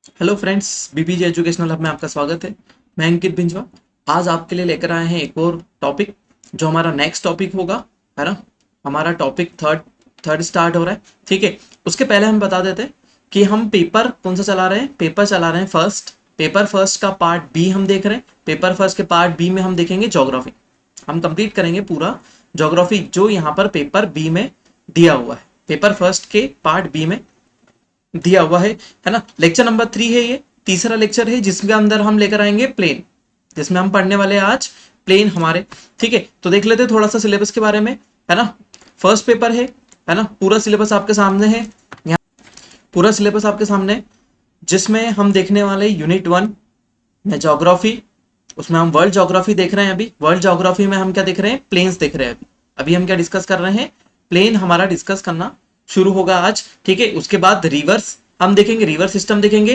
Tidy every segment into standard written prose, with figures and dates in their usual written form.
Hello friends, BBJ educational hub में आपका स्वागत है। मैं अंकित बिंजवा आज आपके लिए लेकर आए हैं एक और टॉपिक जो हमारा नेक्स्ट टॉपिक होगा, है ना। हमारा टॉपिक थर्ड थर्ड स्टार्ट हो रहा है, ठीक है। उसके पहले हम बता देते हैं कि हम पेपर कौन सा चला रहे हैं। पेपर चला रहे हैं फर्स्ट। पेपर फर्स्ट का पार्ट बी हम देख रहे हैं। पेपर फर्स्ट के पार्ट बी में हम देखेंगे ज्योग्राफी। हम कंप्लीट करेंगे पूरा ज्योग्राफी जो यहाँ पर पेपर बी में दिया हुआ है। पेपर फर्स्ट के पार्ट बी में दिया हुआ है ना। लेक्चर नंबर 3 है, ये तीसरा लेक्चर है जिसके अंदर हम लेकर आएंगे प्लेन, जिसमें हम पढ़ने वाले हैं आज प्लेन हमारे, ठीक है। तो देख लेते हैं थोड़ा सा सिलेबस के बारे में, है ना। फर्स्ट पेपर है ना। पूरा सिलेबस आपके सामने है, यहाँ पूरा सिलेबस आपके सामने है, जिसमें हम देखने वाले यूनिट 1 में ज्योग्राफी। उसमें हम वर्ल्ड ज्योग्राफी देख रहे हैं। अभी वर्ल्ड ज्योग्राफी में हम क्या देख रहे हैं, प्लेन्स देख रहे हैं। अभी अभी हम क्या डिस्कस कर रहे हैं, प्लेन हमारा डिस्कस करना शुरू होगा आज, ठीक है। उसके बाद रिवर्स हम देखेंगे, रिवर सिस्टम देखेंगे,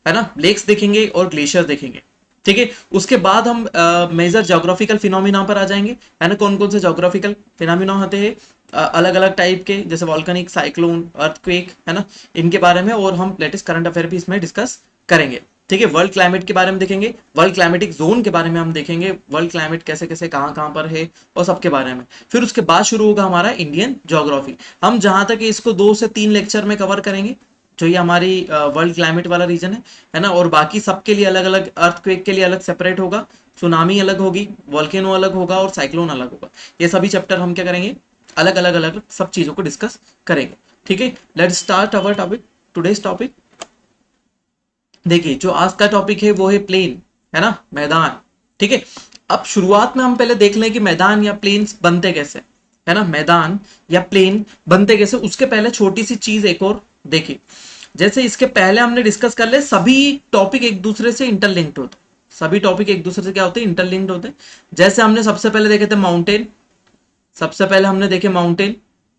है ना। लेक्स देखेंगे और ग्लेशियर देखेंगे, ठीक है। उसके बाद हम मेजर ज्योग्राफिकल फिनोमिना पर आ जाएंगे, है ना। कौन कौन से ज्योग्राफिकल फिनोमिना होते हैं अलग अलग टाइप के, जैसे वॉल्केनिक, साइक्लोन, अर्थक्वेक, है ना, इनके बारे में। और हम लेटेस्ट करंट अफेयर भी इसमें डिस्कस करेंगे, ठीक है। वर्ल्ड क्लाइमेट के बारे में देखेंगे, वर्ल्ड क्लाइमेटिक जोन के बारे में हम देखेंगे, वर्ल्ड क्लाइमेट कैसे कैसे कहाँ कहाँ पर है और सबके बारे में। फिर उसके बाद शुरू होगा हमारा इंडियन ज्योग्राफी। हम जहां तक इसको 2 से 3 लेक्चर में कवर करेंगे, जो ये हमारी वर्ल्ड क्लाइमेट वाला रीजन है ना। और बाकी सबके लिए अलग अलग, अर्थक्वेक के लिए अलग सेपरेट होगा, सुनामी अलग होगी, वॉल्केनो अलग होगा और साइक्लोन अलग होगा। ये सभी चैप्टर हम क्या करेंगे, अलग अलग अलग सब चीजों को डिस्कस करेंगे, ठीक है। Let's start our topic, today's topic. देखिए जो आज का टॉपिक है वो है प्लेन, है ना, मैदान, ठीक है। अब शुरुआत में हम पहले देख लें कि मैदान या प्लेन्स बनते कैसे, है ना। मैदान या प्लेन बनते कैसे, उसके पहले छोटी सी चीज एक और देखिए। जैसे इसके पहले हमने डिस्कस कर ले, सभी टॉपिक एक दूसरे से इंटरलिंक्ड होते, सभी टॉपिक एक दूसरे से क्या होते हैं, इंटरलिंक्ड होते हैं। जैसे हमने सबसे पहले देखे थे माउंटेन, सबसे पहले हमने देखे माउंटेन,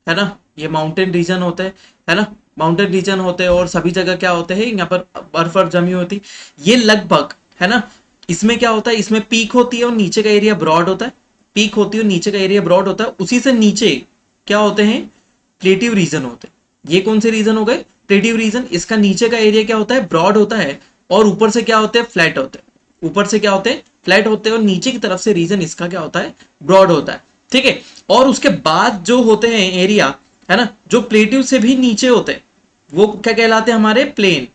है ना। ये माउंटेन रीजन होते हैं, है ना, माउंटेन रीजन होते हैं। और सभी जगह क्या होते हैं, यहाँ पर बर्फ वर्फ जमी होती, ये लगभग, है ना। इसमें क्या होता है, इसमें पीक होती है और नीचे का एरिया ब्रॉड होता है। पीक होती है और नीचे का एरिया ब्रॉड होता है। उसी से नीचे क्या होते हैं, प्लेटिव रीजन होते हैं। ये कौन से रीजन हो गए, प्लेटिव रीजन। इसका नीचे का एरिया क्या होता है, ब्रॉड होता है, और ऊपर से क्या होते हैं, फ्लैट होते हैं। ऊपर से क्या होते हैं, फ्लैट होते हैं, और नीचे की तरफ से रीजन इसका क्या होता है, ब्रॉड होता है, ठीक है। और उसके बाद जो होते हैं एरिया, है ना, जो प्लेटिव से भी नीचे होते हैं, वो क्या कहलाते हैं, हमारे प्लेन।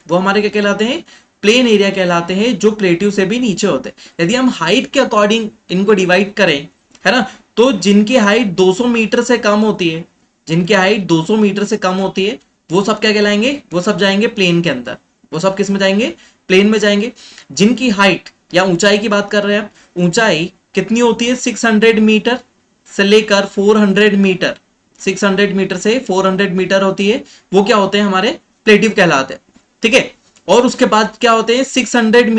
वो हमारे क्या कहलाते हैं, प्लेन एरिया कहलाते हैं, जो प्लेटिव से भी नीचे होते हैं। यदि हम हाइट के अकॉर्डिंग इनको डिवाइड करें, है ना, तो जिनकी हाइट 200 मीटर से कम होती है, जिनकी हाइट 200 मीटर से कम होती है, वो सब क्या कहलाएंगे, वो सब जाएंगे प्लेन के अंदर। वो सब किस में जाएंगे, प्लेन में जाएंगे। जिनकी हाइट या ऊंचाई की बात कर रहे हैं आप, ऊंचाई कितनी होती है, 600 मीटर से लेकर 400 मीटर, 600 मीटर से 400 मीटर होती है, वो क्या होते हैं, हमारे प्लेटिव कहलाते हैं, ठीक है। और उसके बाद क्या होते हैं, 600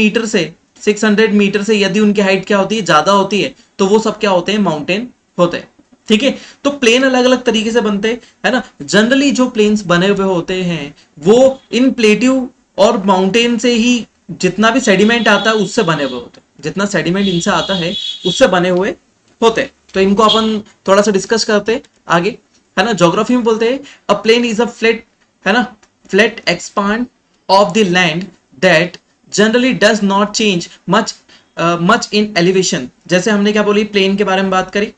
मीटर से यदि उनकी हाइट क्या होती है, ज्यादा होती है, तो वो सब क्या होते हैं, माउंटेन होते हैं, ठीक है। तो प्लेन अलग अलग तरीके से बनते हैं, है ना। जनरली जो प्लेन्स बने हुए होते हैं वो इन प्लेटिव और माउंटेन से ही, जितना भी सेडिमेंट आता है उससे बने हुए होते हैं, जितना सेडिमेंट इनसे आता है उससे बने हुए होते हैं। तो इनको अपन थोड़ा सा डिस्कस करते हैं आगे, है ना। ज्योग्राफी में बोलते हैं अ प्लेन इज अ फ्लैट, है ना, flat expand of the land that generally does not change much in elevation. जैसे हमने क्या बोली, प्लेन के बारे में बात करी,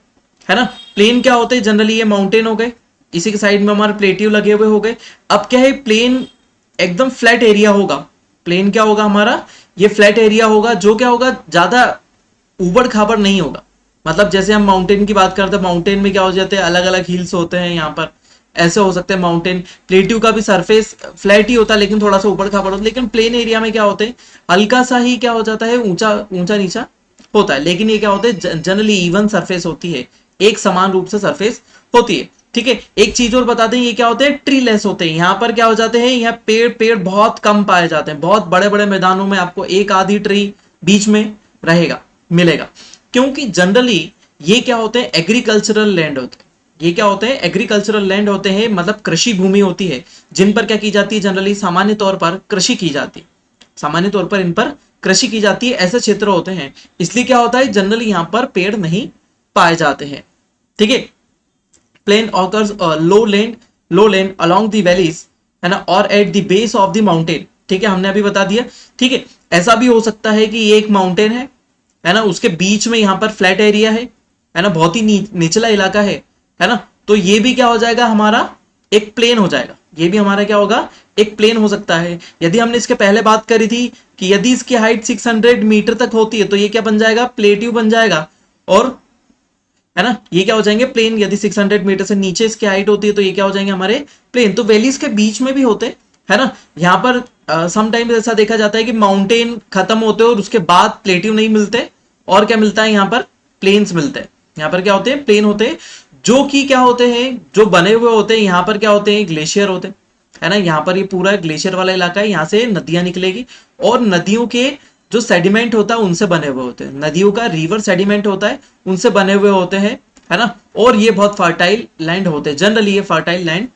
है ना। प्लेन क्या होते हैं, जनरली ये माउंटेन हो गए, इसी के साइड में हमारे प्लेटिव लगे हुए हो गए। अब क्या है, प्लेन एकदम फ्लैट एरिया होगा। प्लेन क्या होगा हमारा, ये फ्लैट एरिया होगा, जो क्या होगा, ज्यादा उबड़ खाबड़ नहीं होगा। मतलब जैसे हम माउंटेन की बात करते हैं, माउंटेन में क्या हो जाते हैं, अलग अलग हिल्स होते हैं यहाँ पर, ऐसे हो सकते हैं माउंटेन। प्लेट्यू का भी सरफेस फ्लैट ही होता है, लेकिन थोड़ा सा ऊबड़ खाबड़ होता है। लेकिन प्लेन एरिया में क्या होते हैं, हल्का सा ही क्या हो जाता है, ऊंचा ऊंचा नीचा होता है। लेकिन ये क्या होते हैं, जनरली इवन सरफेस होती है, एक समान रूप से सरफेस होती है, ठीक है। एक चीज और बता दें, ये क्या होते हैं, ट्री लेस होते हैं। यहाँ पर क्या हो जाते हैं, यहाँ पेड़ पेड़ बहुत कम पाए जाते हैं। बहुत बड़े बड़े मैदानों में आपको एक आधी ट्री बीच में रहेगा, मिलेगा, क्योंकि जनरली ये क्या होते हैं, एग्रीकल्चरल लैंड होते हैं। ये क्या होते हैं, एग्रीकल्चरल लैंड होते हैं, मतलब कृषि भूमि होती है, जिन पर क्या की जाती है, जनरली सामान्य तौर पर कृषि की जाती है, सामान्य तौर पर इन पर कृषि की जाती है। ऐसे क्षेत्र होते हैं, इसलिए क्या होता है, जनरली यहाँ पर पेड़ नहीं पाए जाते हैं, ठीक है। Plain occurs low land along the valleys, है ना, और at the base of the mountain. ठीक है, हमने अभी बता दिया। ठीक है, ऐसा भी हो सकता है कि ये एक माउंटेन है ना, उसके बीच में यहाँ पर फ्लैट एरिया है ना, बहुत ही निचला इलाका है ना, तो ये भी क्या हो जाएगा हमारा एक प्लेन हो जाएगा, ये भी हमारा क्या होगा एक प्लेन हो सकता है। यदि हमने इसके पहले बात करी थी कि यदि इसकी हाइट 600 मीटर तक होती है तो ये क्या बन जाएगा, प्लेट्यू बन जाएगा, और है ना ये क्या हो जाएंगे प्लेन। यदि 600 मीटर से नीचे इसकी हाइट होती है तो ये क्या हो जाएंगे हमारे प्लेन। तो वैलीज के बीच में भी होते है ना, यहाँ पर समटाइम्स ऐसा देखा जाता है कि माउंटेन खत्म होते हैं और उसके बाद प्लेट्यू नहीं मिलते, और क्या मिलता है यहाँ पर प्लेन्स मिलते हैं। यहाँ पर क्या होते हैं प्लेन होते हैं, जो कि क्या होते हैं जो बने हुए होते हैं, यहाँ पर क्या होते हैं ग्लेशियर होते हैं, है ना। यहाँ पर ये पूरा ग्लेशियर वाला इलाका है, यहाँ से नदियां निकलेगी और नदियों के जो सेडिमेंट होता है उनसे बने हुए होते हैं, नदियों का रिवर सेडिमेंट होता है उनसे बने हुए होते हैं, है ना। और ये बहुत फर्टाइल लैंड होते हैं, जनरली ये फर्टाइल लैंड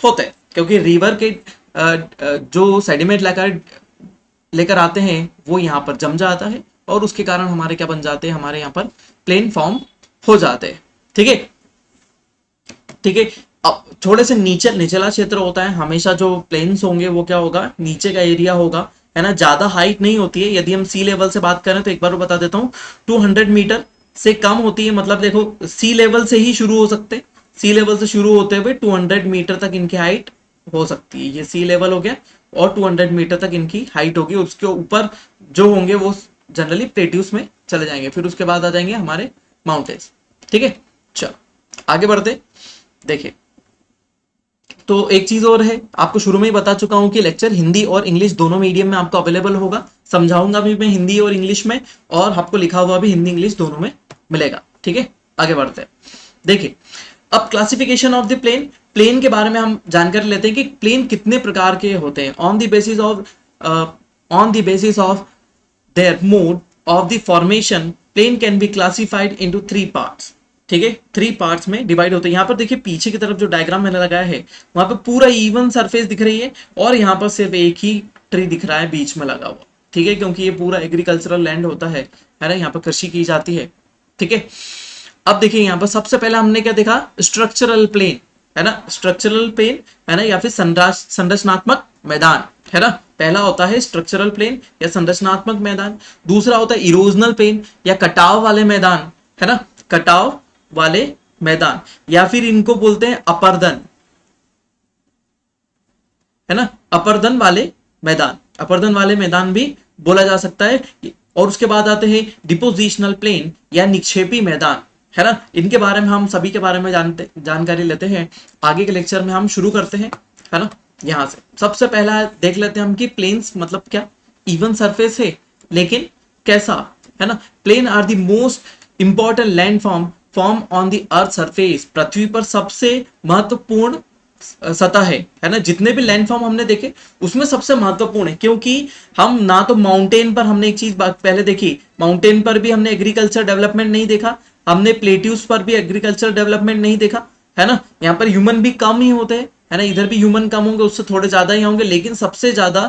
होते हैं, क्योंकि रिवर के जो सेडिमेंट लेकर आते हैं वो यहाँ पर जम जाता है और उसके कारण हमारे क्या बन जाते हैं, हमारे यहाँ पर प्लेन फॉर्म हो जाते हैं। ठीक है, ठीक है। अब थोड़े से निचला क्षेत्र होता है, हमेशा जो प्लेन्स होंगे वो क्या होगा नीचे का एरिया होगा, है ना, ज्यादा हाइट नहीं होती है। यदि हम सी लेवल से बात करें तो एक बार बता देता हूँ 200 मीटर से कम होती है, मतलब देखो सी लेवल से ही शुरू हो सकते, सी लेवल से शुरू होते हुए 200 मीटर तक इनकी हाइट हो सकती है। ये सी लेवल हो गया और 200 मीटर तक इनकी हाइट होगी, उसके ऊपर जो होंगे वो जनरली प्लेट्यूस में चले जाएंगे, फिर उसके बाद आ जाएंगे हमारे माउंटेन्स। ठीक है, चलो आगे बढ़ते। देखिए तो एक चीज और है, आपको शुरू में ही बता चुका हूं कि लेक्चर हिंदी और इंग्लिश दोनों मीडियम में आपको अवेलेबल होगा, समझाऊंगा भी मैं हिंदी और इंग्लिश में, और आपको लिखा हुआ भी हिंदी इंग्लिश दोनों में मिलेगा। ठीक है, आगे बढ़ते हैं। देखिए अब classification of the plain, plain के बारे में हम जानकारी लेते हैं कि प्लेन कितने प्रकार के होते हैं। On the basis of their mode of the formation plain can be classified into 3 parts. ठीक है, 3 पार्ट्स में डिवाइड होते हैं। यहाँ पर देखिए पीछे की तरफ जो डायग्राम मैंने लगाया है वहां पर पूरा इवन सरफेस दिख रही है, और यहाँ पर सिर्फ एक ही ट्री दिख रहा है बीच में लगा हुआ। ठीक है, क्योंकि ये पूरा एग्रीकल्चरल लैंड होता है ना, यहाँ पर कृषि की जाती है। ठीक है, अब देखिए यहाँ पर सबसे पहले हमने क्या देखा, स्ट्रक्चरल प्लेन, है ना, स्ट्रक्चरल प्लेन, है ना, या फिर संरचनात्मक मैदान, है ना। पहला होता है स्ट्रक्चरल प्लेन या संरचनात्मक मैदान, दूसरा होता है इरोजनल प्लेन या कटाव वाले मैदान, है ना, कटाव वाले मैदान, या फिर इनको बोलते हैं अपर्दन, है ना, अपर्दन वाले मैदान, अपर्दन वाले मैदान भी बोला जा सकता है। और उसके बाद आते हैं डिपोजिशनल प्लेन या निक्षेपी मैदान, है ना। इनके बारे में हम सभी के बारे में जानकारी लेते हैं आगे के लेक्चर में, हम शुरू करते हैं, है ना। यहां से सबसे पहला देख लेते हैं हम कि प्लेन्स मतलब क्या, इवन सरफेस है लेकिन कैसा, है ना। Plain are the most important land form on the earth surface, पृथ्वी पर सबसे महत्वपूर्ण सतह है ना। जितने भी लैंड फॉर्म हमने देखे उसमें सबसे महत्वपूर्ण है, क्योंकि हम ना तो माउंटेन पर, हमने एक चीज पहले देखी, माउंटेन पर भी हमने एग्रीकल्चर डेवलपमेंट नहीं देखा, हमने प्लेट्यूज पर भी एग्रीकल्चर डेवलपमेंट नहीं देखा, है ना। यहाँ पर ह्यूमन भी कम ही होते हैं, है ना, इधर भी ह्यूमन कम होंगे, उससे थोड़े ज्यादा ही होंगे, लेकिन सबसे ज्यादा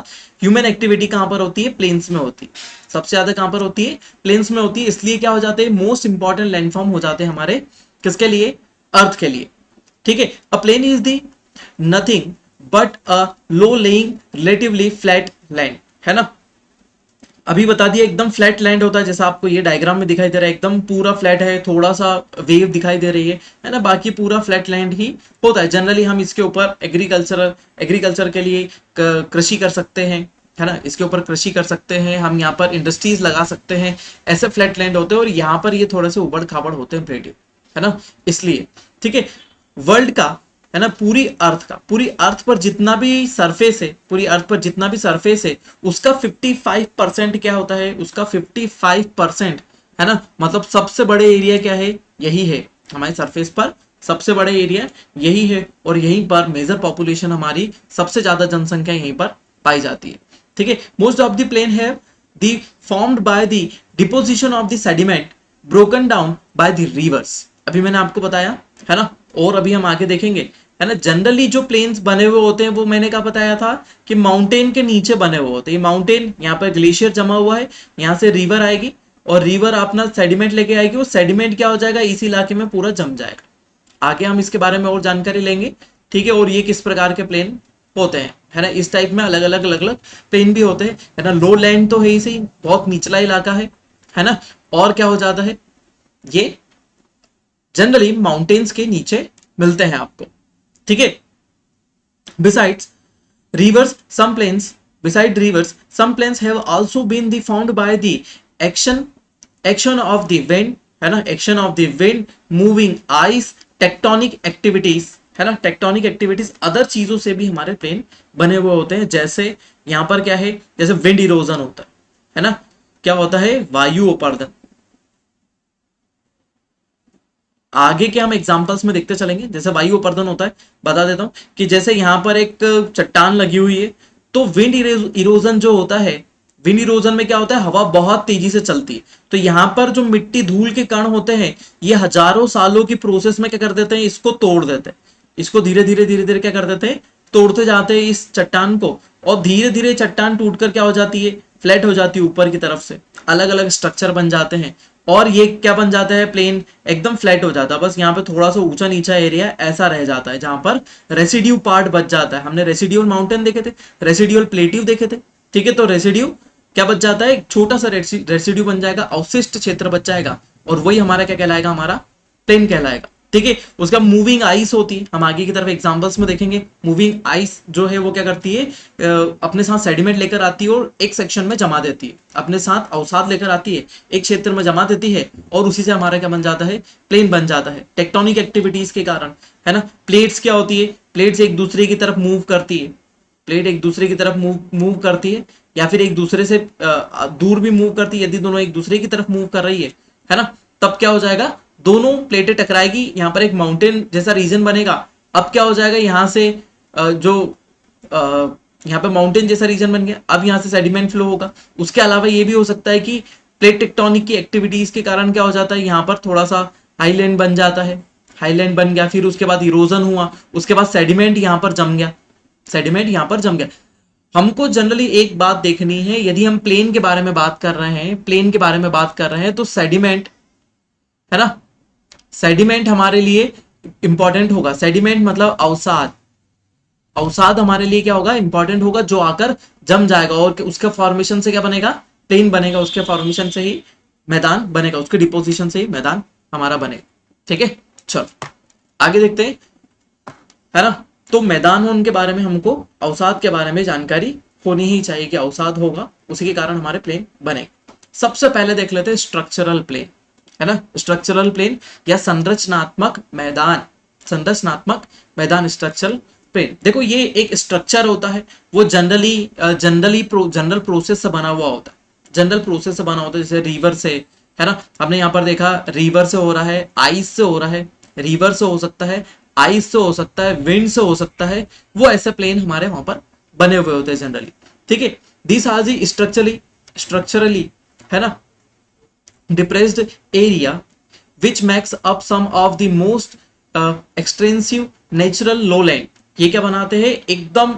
ह्यूमन एक्टिविटी कहां पर होती है, प्लेन्स में होती है। सबसे ज्यादा कहां पर होती है, प्लेन्स में होती है। इसलिए क्या हो जाते हैं, मोस्ट इंपॉर्टेंट लैंडफॉर्म हो जाते हैं हमारे, किसके लिए, अर्थ के लिए। ठीक है, a plain is the nothing but a low lying relatively flat land, है ना। अभी बता दिया एकदम फ्लैट लैंड होता है, जैसा आपको ये डायग्राम में दिखाई दे रहा है, एकदम पूरा फ्लैट है, थोड़ा सा वेव दिखाई दे रही है ना, बाकी पूरा फ्लैट लैंड ही होता है। जनरली हम इसके ऊपर एग्रीकल्चर के लिए कृषि कर सकते हैं, है ना, इसके ऊपर कृषि कर सकते हैं, हम यहाँ पर इंडस्ट्रीज लगा सकते हैं, ऐसे फ्लैट लैंड होते हैं। और यहाँ पर ये थोड़े से उबड़ खाबड़ होते हैं प्लेट्यू, है ना, इसलिए। ठीक है, वर्ल्ड का, है ना, पूरी अर्थ पर जितना भी सरफेस है, पूरी अर्थ पर जितना भी सरफेस है उसका 55% क्या होता है, उसका 55%, है ना, मतलब सबसे बड़े एरिया क्या है, यही है हमारे सरफेस पर, सबसे बड़े एरिया यही है, और यहीं पर मेजर पॉपुलेशन, हमारी सबसे ज्यादा जनसंख्या यहीं पर पाई जाती है। ठीक है, मोस्ट ऑफ द प्लेन है the formed by the deposition of the sediment broken down by the rivers. अभी मैंने आपको बताया, है ना, और अभी हम आगे देखेंगे, है ना। जनरली जो प्लेन्स बने हुए होते हैं वो मैंने क्या बताया था कि माउंटेन के नीचे बने हुए होते हैं। माउंटेन, यहाँ पर ग्लेशियर जमा हुआ है, यहाँ से रिवर आएगी और रिवर अपना सेडिमेंट लेके आएगी, वो सेडिमेंट क्या हो जाएगा, इस इलाके में पूरा जम जाएगा। आगे हम इसके बारे में और जानकारी लेंगे, ठीक है। और ये किस प्रकार के प्लेन होते हैं, है ना। इस टाइप में अलग अलग अलग अलग प्लेन भी होते हैं, है ना। लो लैंड तो है ही सही, बहुत निचला इलाका है ना। और क्या हो जाता है, ये जनरली माउंटेन्स के नीचे मिलते हैं आपको, ठीक है। Besides rivers, some plains, beside rivers, some plains have also been the found by the action action of the wind, है ना, action of the wind, moving ice, tectonic activities, है ना। टेक्टोनिक एक्टिविटीज अदर चीजों से भी हमारे plane बने हुए होते हैं। जैसे यहां पर क्या है, जैसे विंड इरोजन होता है ना। क्या होता है, वायु अपर्दन। आगे के हम एग्जांपल्स में देखते चलेंगे। जैसे वायु अपर्दन होता है, बता देता हूं कि जैसे यहां पर एक चट्टान लगी हुई है, तो विंड इरोजन जो होता है, विंड इरोजन में क्या होता है, हवा बहुत तेजी से चलती है। तो यहां पर जो मिट्टी धूल के कण होते हैं, ये हजारों सालों की प्रोसेस में क्या कर देते हैं, इसको तोड़ देते हैं। इसको धीरे धीरे धीरे धीरे क्या कर देते हैं, तोड़ते जाते हैं इस चट्टान को, और धीरे धीरे चट्टान टूटकर क्या हो जाती है, फ्लैट हो जाती है ऊपर की तरफ से, अलग अलग स्ट्रक्चर बन जाते हैं, और ये क्या बन जाता है, प्लेन एकदम फ्लैट हो जाता है। बस यहाँ पे थोड़ा सा ऊंचा नीचा एरिया ऐसा रह जाता है, जहां पर रेसिड्यू पार्ट बच जाता है। हमने रेसिड्यूअल माउंटेन देखे थे, रेसिड्यूअल प्लेट्यू देखे थे, ठीक है। तो रेसिड्यू क्या बच जाता है, एक छोटा सा रेसिड्यू बन जाएगा, अवशिष्ट क्षेत्र बच जाएगा, और वही हमारा क्या कहलाएगा, हमारा प्लेन कहलाएगा, ठीक है। उसका मूविंग आइस होती है, हम आगे की तरफ एग्जांपल्स में देखेंगे। मूविंग आइस जो है वो क्या करती है, अपने साथ सेडिमेंट लेकर आती है और एक सेक्शन में जमा देती है, अपने साथ अवसाद लेकर आती है, एक क्षेत्र में जमा देती है, और उसी से हमारा क्या बन जाता है, प्लेन बन जाता है, टेक्टोनिक एक्टिविटीज के कारण, है ना। प्लेट्स क्या होती है, प्लेट्स एक दूसरे की तरफ मूव करती है, प्लेट एक दूसरे की तरफ मूव करती है, या फिर एक दूसरे से दूर भी मूव करती है। यदि दोनों एक दूसरे की तरफ मूव कर रही है ना, तब क्या हो जाएगा, दोनों प्लेटें टकराएगी, यहाँ पर एक माउंटेन जैसा रीजन बनेगा। अब क्या हो जाएगा, यहाँ से जो यहाँ पे माउंटेन जैसा रीजन बन गया, अब यहाँ से सेडिमेंट फ्लो होगा। उसके अलावा ये भी हो सकता है कि प्लेट टेक्टोनिक की एक्टिविटीज के कारण क्या हो जाता है, यहाँ पर थोड़ा सा हाईलैंड बन जाता है, हाईलैंड बन गया, फिर उसके बाद इरोजन हुआ, उसके बाद सेडिमेंट यहाँ पर जम गया, सेडिमेंट यहाँ पर जम गया। हमको जनरली एक बात देखनी है, यदि हम प्लेन के बारे में बात कर रहे हैं, प्लेन के बारे में बात कर रहे हैं, तो सेडिमेंट, है ना, सेडिमेंट हमारे लिए इंपॉर्टेंट होगा। सेडिमेंट मतलब अवसाद, अवसाद हमारे लिए क्या होगा, इंपॉर्टेंट होगा, जो आकर जम जाएगा, और उसके फॉर्मेशन से क्या बनेगा, प्लेन बनेगा, उसके फॉर्मेशन से ही मैदान बनेगा, उसके डिपोजिशन से ही मैदान हमारा बनेगा, ठीक है। चलो आगे देखते हैं, है ना। तो मैदान उनके बारे में हमको अवसाद के बारे में जानकारी होनी ही चाहिए कि अवसाद होगा, उसी के कारण हमारे प्लेन बनेगा। सबसे पहले देख लेते हैं स्ट्रक्चरल प्लेन, है ना। स्ट्रक्चरल प्लेन या संरचनात्मक मैदान, संरचनात्मक मैदान, स्ट्रक्चरल प्लेन। देखो ये एक स्ट्रक्चर होता है, वो जनरल प्रोसेस से बना हुआ होता है, जनरल प्रोसेस से बना होता है। जैसे रिवर से, है ना, हमने यहाँ पर देखा रिवर से हो रहा है, आइस से हो रहा है, रिवर से हो सकता है, आइस से हो सकता है, विंड से हो सकता है, वो ऐसे प्लेन हमारे वहां पर बने हुए होते हैं जनरली, ठीक है। दिस आर दी स्ट्रक्चरली, है ना, depressed area which makes up some of the most extensive natural lowland। ये क्या बनाते हैं, एकदम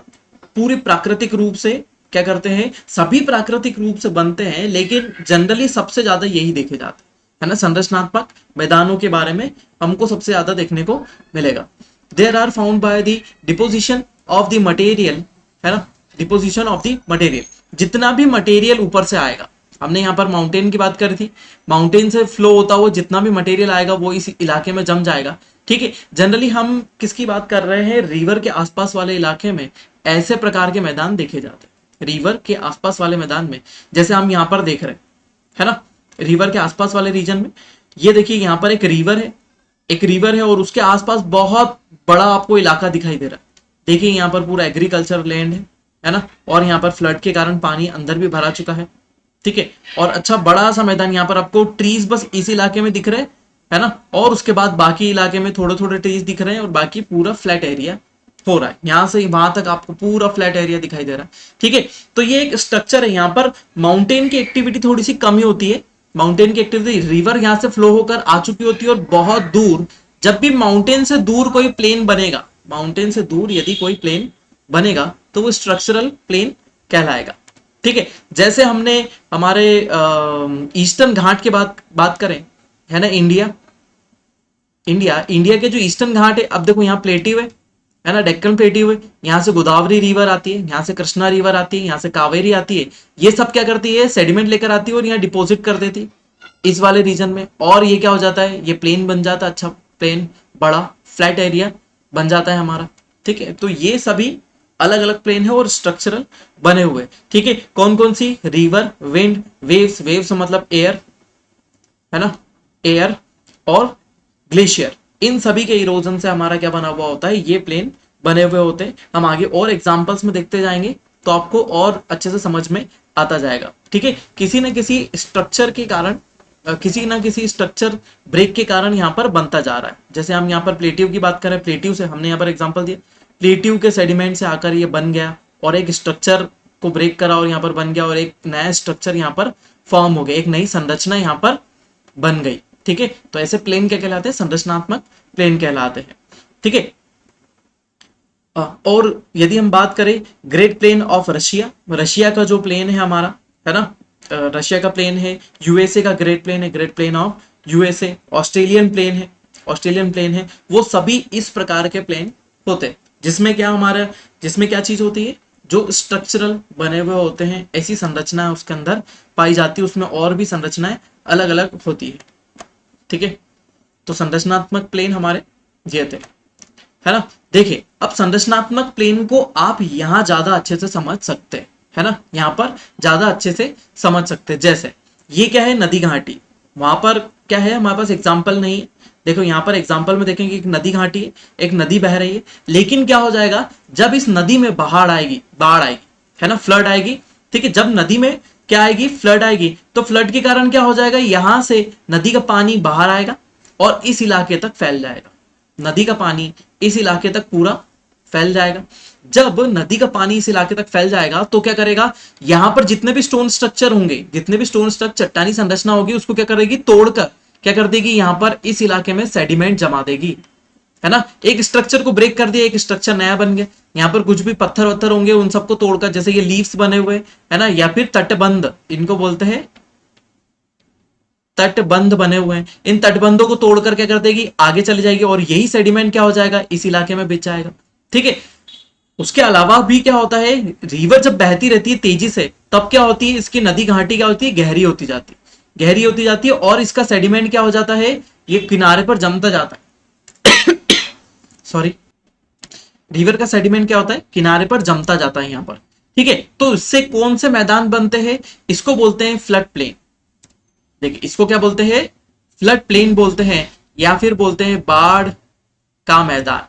पूरी प्राकृतिक रूप से क्या करते हैं, सभी प्राकृतिक रूप से बनते हैं, लेकिन जनरली सबसे ज्यादा यही देखे जाते हैं, है ना। संरचनात्मक मैदानों के बारे में हमको सबसे ज्यादा देखने को मिलेगा। There are found by the deposition of the material, है ना, डिपोजिशन ऑफ द मटेरियल। जितना भी मटेरियल ऊपर से आएगा, हमने यहाँ पर माउंटेन की बात करी थी, माउंटेन से फ्लो होता हुआ जितना भी मटेरियल आएगा वो इस इलाके में जम जाएगा, ठीक है। जनरली हम किसकी बात कर रहे हैं, रिवर के आसपास वाले इलाके में ऐसे प्रकार के मैदान देखे जाते हैं, रिवर के आसपास वाले मैदान में, जैसे हम यहाँ पर देख रहे हैं, है ना, रिवर के आसपास वाले रीजन में। ये देखिए यहाँ पर एक रिवर है, एक रिवर है, और उसके आसपास बहुत बड़ा आपको इलाका दिखाई दे रहा है। देखिए यहाँ पर पूरा एग्रीकल्चर लैंड है ना, और यहाँ पर फ्लड के कारण पानी अंदर भी भरा चुका है, ठीक है। और अच्छा बड़ा सा मैदान, यहाँ पर आपको ट्रीज बस इस इलाके में दिख रहे हैं, है ना, और उसके बाद बाकी इलाके में थोड़े थोड़े ट्रीज दिख रहे हैं, और बाकी पूरा फ्लैट एरिया हो रहा है। यहां से वहां तक आपको पूरा फ्लैट एरिया दिखाई दे रहा है, ठीक है। तो ये एक स्ट्रक्चर है। यहाँ पर माउंटेन की एक्टिविटी थोड़ी सी कमी होती है, माउंटेन की एक्टिविटी, रिवर यहाँ से फ्लो होकर आ चुकी होती है, और बहुत दूर, जब भी माउंटेन से दूर कोई प्लेन बनेगा, माउंटेन से दूर यदि कोई प्लेन बनेगा, तो वो स्ट्रक्चरल प्लेन कहलाएगा, ठीक है। जैसे हमने हमारे ईस्टर्न घाट के बात करें, है ना, इंडिया के जो ईस्टर्न घाट है, अब देखो यहाँ प्लेटिव है, है ना, डेक्कन प्लेट्यू है, यहाँ से गोदावरी रिवर आती है, यहाँ से कृष्णा रिवर आती है, यहाँ से कावेरी आती है, ये सब क्या करती है, सेडिमेंट लेकर आती है और यहाँ डिपॉजिट कर देती है इस वाले रीजन में, और ये क्या हो जाता है, ये प्लेन बन जाता है, अच्छा प्लेन, बड़ा फ्लैट एरिया बन जाता है हमारा। ठीक है, तो ये सभी अलग अलग प्लेन है और स्ट्रक्चरल बने हुए। ठीक है, कौन कौन सी, रिवर, विंड, वेव्स, वेव्स मतलब एयर, है ना, एयर और ग्लेशियर, इन सभी के इरोजन से हमारा क्या बना हुआ होता है, ये प्लेन बने हुए होते हैं। हम आगे और एग्जांपल्स में देखते जाएंगे तो आपको और अच्छे से समझ में आता जाएगा। ठीक है, किसी न किसी स्ट्रक्चर के कारण, किसी ना किसी स्ट्रक्चर ब्रेक के कारण यहाँ पर बनता जा रहा है। जैसे हम यहाँ पर प्लेट्यू की बात करें, प्लेट्यू से हमने यहाँ पर एग्जांपल दिया, प्लेट्यू के सेडिमेंट से आकर ये बन गया और एक स्ट्रक्चर को ब्रेक करा और यहाँ पर बन गया और एक नया स्ट्रक्चर यहाँ पर फॉर्म हो गया, एक नई संरचना यहाँ पर बन गई। ठीक है, तो ऐसे प्लेन क्या कहलाते हैं, संरचनात्मक प्लेन कहलाते हैं। ठीक है, और यदि हम बात करें great plain of Russia, Russia का जो प्लेन है हमारा, है ना, रशिया का प्लेन है, यूएसए का ग्रेट प्लेन है, great plain of USA, Australian plain है, ऑस्ट्रेलियन प्लेन है, वो सभी इस प्रकार के प्लेन होते हैं जिसमें क्या हमारा, जिसमें क्या चीज होती है, जो स्ट्रक्चरल बने हुए होते हैं, ऐसी संरचना उसके अंदर पाई जाती है, उसमें और भी संरचनाएं अलग अलग होती है। ठीक है, तो संरचनात्मक प्लेन हमारे ये थे, है ना। देखिए, अब संरचनात्मक प्लेन को आप यहां ज्यादा अच्छे से समझ सकते हैं, है ना, यहाँ पर ज्यादा अच्छे से समझ सकते हैं। जैसे ये क्या है, नदी घाटी, वहां पर क्या है, हमारे पास एग्जाम्पल नहीं है। देखो यहाँ पर एग्जाम्पल में देखेंगे, एक नदी घाटी है, एक नदी बह रही है, लेकिन क्या हो जाएगा, जब इस नदी में बाढ़ आएगी, है ना, फ्लड आएगी। ठीक है, जब नदी में क्या आएगी, फ्लड आएगी, तो फ्लड के कारण क्या हो जाएगा, यहां से नदी का पानी बाहर आएगा और इस इलाके तक फैल जाएगा, नदी का पानी इस इलाके तक पूरा फैल जाएगा। जब नदी का पानी इस इलाके तक फैल जाएगा तो क्या करेगा, यहां पर जितने भी स्टोन स्ट्रक्चर होंगे, जितने भी स्टोन स्ट्रक्चर, चट्टानी संरचना होगी, उसको क्या करेगी, तोड़कर क्या कर देगी, यहां पर इस इलाके में सेडिमेंट जमा देगी, है ना। एक स्ट्रक्चर को ब्रेक कर दिया, एक स्ट्रक्चर नया बन गया, यहाँ पर कुछ भी पत्थर वत्थर होंगे उन सबको तोड़कर, जैसे ये लीव्स बने हुए, है ना, या फिर तटबंध, इनको बोलते हैं तटबंध बने हुए हैं, इन तटबंधों को तोड़कर क्या कर देगी, आगे चली जाएगी और यही सेडिमेंट क्या हो जाएगा, इस इलाके में बिछ जाएगा। ठीक है, उसके अलावा भी क्या होता है, रिवर जब बहती रहती है तेजी से, तब क्या होती है, इसकी नदी घाटी क्या होती है, गहरी होती जाती है, गहरी होती जाती है और इसका सेडिमेंट क्या हो जाता है, ये किनारे पर जमता जाता है। सॉरी, रिवर का सेडिमेंट क्या होता है, किनारे पर जमता जाता है यहाँ पर। ठीक है, तो इससे कौन से मैदान बनते हैं, इसको बोलते हैं फ्लड प्लेन। देखिए, इसको क्या बोलते हैं, फ्लड प्लेन बोलते हैं, या फिर बोलते हैं बाढ़ का मैदान,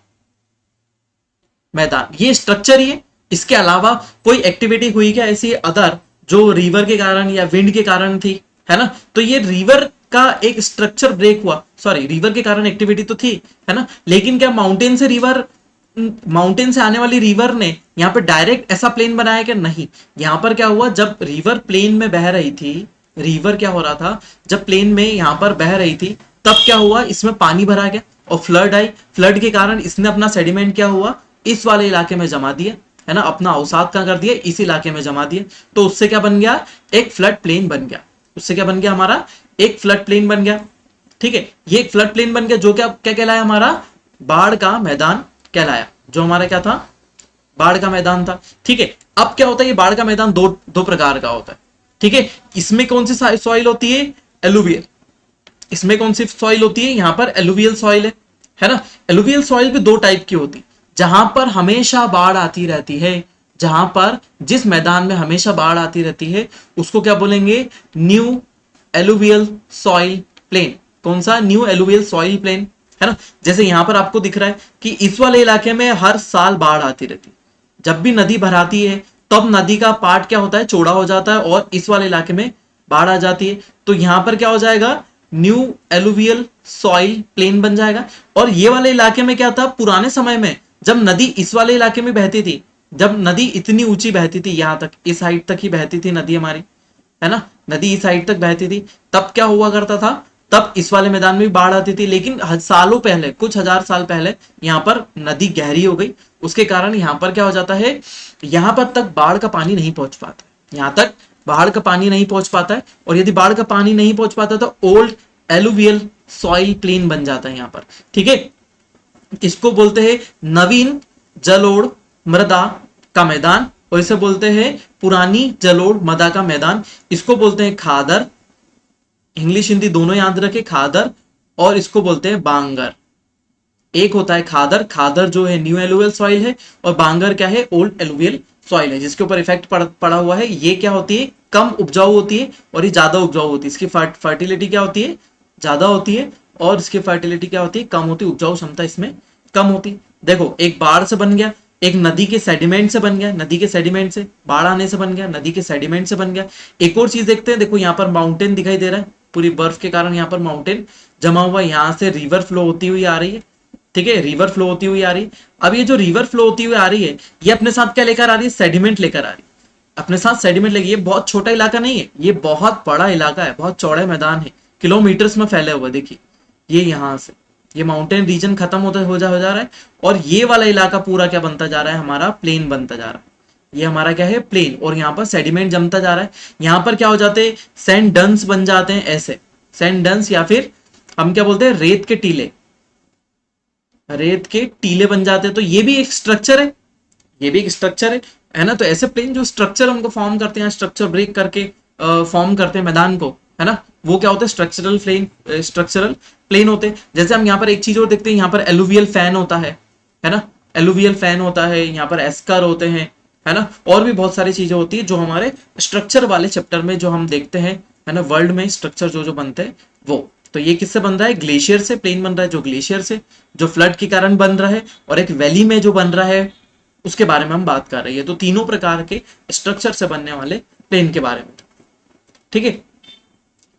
ये स्ट्रक्चर ही है। इसके अलावा कोई एक्टिविटी हुई क्या ऐसी अदर, जो रिवर के कारण या विंड के कारण थी, है ना, तो ये रिवर का एक स्ट्रक्चर ब्रेक हुआ, सॉरी, रिवर के कारण एक्टिविटी तो थी, है ना, लेकिन क्या माउंटेन से रिवर, माउंटेन से आने वाली रिवर ने यहाँ पे डायरेक्ट ऐसा प्लेन बनाया कि नहीं, यहाँ पर क्या हुआ, जब रिवर प्लेन में बह रही थी, रिवर क्या हो रहा था, जब प्लेन में यहाँ पर बह रही थी, तब क्या हुआ, इसमें पानी भरा गया और फ्लड आई, फ्लड के कारण इसने अपना सेडिमेंट क्या हुआ, इस वाले इलाके में जमा दिया, है ना, अपना अवसाद कहाँ कर दिया, इस इलाके में जमा दिया, तो उससे क्या बन गया, एक फ्लड प्लेन बन गया, उससे क्या बन गया, हमारा एक फ्लड प्लेन बन गया। ठीक है, ये एक फ्लड प्लेन बन गया, जो क्या क्या कहलाया, हमारा बाढ़ का मैदान कहलाया, जो हमारा क्या था, बाढ़ का मैदान था। ठीक है, अब क्या होता है, ये बाढ़ का मैदान दो प्रकार का होता है। ठीक है, इसमें कौन सी सॉइल होती है, एलुवियल, इसमें कौन सी सॉइल होती है, यहाँ पर एलुवियल सॉइल है ना। एलुवियल सॉइल भी दो टाइप की होती, जहां पर हमेशा बाढ़ आती रहती है, जहां पर जिस मैदान में हमेशा बाढ़ आती रहती है उसको क्या बोलेंगे, न्यू एलुवियल सॉइल प्लेन। कौन सा, न्यू एलुवियल सॉइल प्लेन, है ना। जैसे यहां पर आपको दिख रहा है कि इस वाले इलाके में हर साल बाढ़ आती रहती है, जब भी नदी भराती है तब नदी का पार्ट क्या होता है, चौड़ा हो जाता है और इस वाले इलाके में बाढ़ आ जाती है, तो यहां पर क्या हो जाएगा, न्यू एलुवियल सॉइल प्लेन बन जाएगा। और ये वाले इलाके में क्या था, पुराने समय में जब नदी इस वाले इलाके में बहती थी, जब नदी इतनी ऊंची बहती थी, यहां तक, इस हाइट तक ही बहती थी नदी हमारी, है ना, नदी इस हाइट तक बहती थी, तब क्या हुआ करता था, तब इस वाले मैदान में भी बाढ़ आती थी। लेकिन सालों पहले, कुछ हजार साल पहले यहाँ पर नदी गहरी हो गई, उसके कारण यहाँ पर क्या हो जाता है, यहाँ पर तक बाढ़ का पानी नहीं पहुंच पाता, यहाँ तक बाढ़ का पानी नहीं पहुंच पाता है। और यदि बाढ़ का पानी नहीं पहुंच पाता तो ओल्ड एलुवियल सॉइल प्लेन बन जाता है यहाँ पर। ठीक है, इसको बोलते हैं नवीन जलोढ़ मृदा का मैदान, और इसे बोलते हैं पुरानी जलोढ़ मृदा का मैदान। इसको बोलते हैं खादर, इंग्लिश हिंदी दोनों याद रखे, खादर, और इसको बोलते हैं बांगर। एक होता है खादर, खादर जो है न्यू एलुवियल सॉइल है, और बांगर क्या है, ओल्ड एलुवियल सॉइल है, जिसके ऊपर इफेक्ट पड़ा हुआ है। ये क्या होती है, कम उपजाऊ होती है, और ये ज्यादा उपजाऊ होती है। इसकी फर्टिलिटी क्या होती है, ज्यादा होती है, और इसकी फर्टिलिटी क्या होती है, कम होती है। उपजाऊ क्षमता इसमें कम होती। देखो, एक बाढ़ से बन गया, एक नदी के सेडिमेंट से बन गया, नदी के सेडिमेंट से, बाढ़ आने से बन गया, नदी के सेडिमेंट से बन गया। एक और चीज देखते हैं, देखो यहाँ पर माउंटेन दिखाई दे रहा है, पूरी बर्फ के कारण यहाँ पर माउंटेन जमा हुआ, यहाँ से रिवर फ्लो होती हुई आ रही है। ठीक है, रिवर फ्लो होती हुई आ रही है। अब ये जो रिवर फ्लो होती हुई आ रही है, ये अपने साथ क्या लेकर आ रही है, सेडिमेंट लेकर आ रही है, अपने साथ सेडिमेंट लेगी। ये बहुत छोटा इलाका नहीं है, ये बहुत बड़ा इलाका है, बहुत चौड़े मैदान है, किलोमीटर्स में फैले हुए। देखिए, ये यहाँ से ये माउंटेन रीजन खत्म हो जा रहा है, और ये वाला इलाका पूरा क्या बनता जा रहा है, हमारा प्लेन बनता जा रहा है। ये हमारा क्या है, प्लेन, और यहाँ पर सेडिमेंट जमता जा रहा है। यहाँ पर क्या हो जाते हैं, सैंड डंस बन जाते हैं, ऐसे सैंड डंस, या फिर हम क्या बोलते हैं, रेत के टीले, रेत के टीले बन जाते हैं। तो ये भी एक स्ट्रक्चर है, ये भी एक स्ट्रक्चर है ना। तो ऐसे प्लेन जो स्ट्रक्चर हमको फॉर्म करते हैं, स्ट्रक्चर ब्रेक करके फॉर्म करते हैं मैदान को, है ना, वो क्या होता है, स्ट्रक्चरल प्लेन होते हैं। जैसे हम यहाँ पर एक चीज और देखते हैं, यहाँ पर एलुवियल फैन होता है ना, एलुवियल फैन होता है, यहाँ पर एस्कर होते हैं, है ना, और भी बहुत सारी चीजें होती है जो हमारे स्ट्रक्चर वाले चैप्टर में जो हम देखते हैं, है ना, वर्ल्ड में स्ट्रक्चर जो बनते हैं वो। तो ये किससे बन रहा है, ग्लेशियर से प्लेन बन रहा है, जो ग्लेशियर से, जो फ्लड के कारण बन रहा है, और एक वैली में जो बन रहा है उसके बारे में हम बात कर रहे हैं। तो तीनों प्रकार के स्ट्रक्चर से बनने वाले प्लेन के बारे में। ठीक है,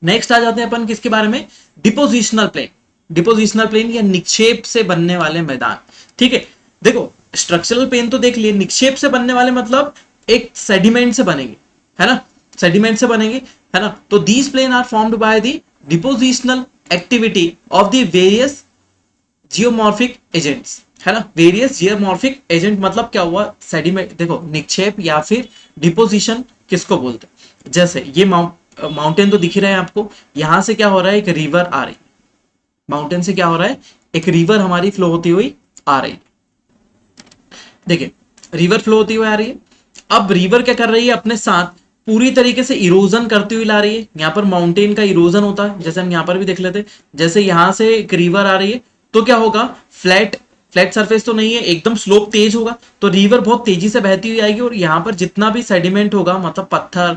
नेक्स्ट आ जाते हैं अपन किसके बारे में, डिपोजिशनल प्लेन। डिपोजिशनल प्लेन या निक्षेप से बनने वाले मैदान। ठीक है, देखो स्ट्रक्चरल प्लेन तो देख लिए, निक्षेप से बनने वाले मतलब एक सेडिमेंट से बनेंगे, है ना, सेडिमेंट से बनेंगे, है ना। तो these plain are formed by the depositional activity of the various geomorphic agents, है ना। वेरियस जियोमॉर्फिक एजेंट मतलब क्या हुआ, सेडिमेंट। देखो, निक्षेप या फिर डिपोजिशन किसको बोलते हैं, जैसे ये माउंटेन तो दिख ही रहा है आपको, यहां से क्या हो रहा है, एक रिवर आ रही, माउंटेन से क्या हो रहा है, एक रिवर हमारी फ्लो होती हुई आ रही। देखिए, रिवर फ्लो होती हुई आ रही है। अब रिवर क्या कर रही है, अपने साथ पूरी तरीके से इरोजन करती हुई ला रही है। यहाँ पर माउंटेन का इरोजन होता है, जैसे हम यहाँ पर भी देख लेते, जैसे यहां से एक रिवर आ रही है, तो क्या होगा, फ्लैट सरफेस तो नहीं है, एकदम स्लोप तेज होगा, तो रिवर बहुत तेजी से बहती हुई आएगी, और यहाँ पर जितना भी सेडिमेंट होगा, मतलब पत्थर,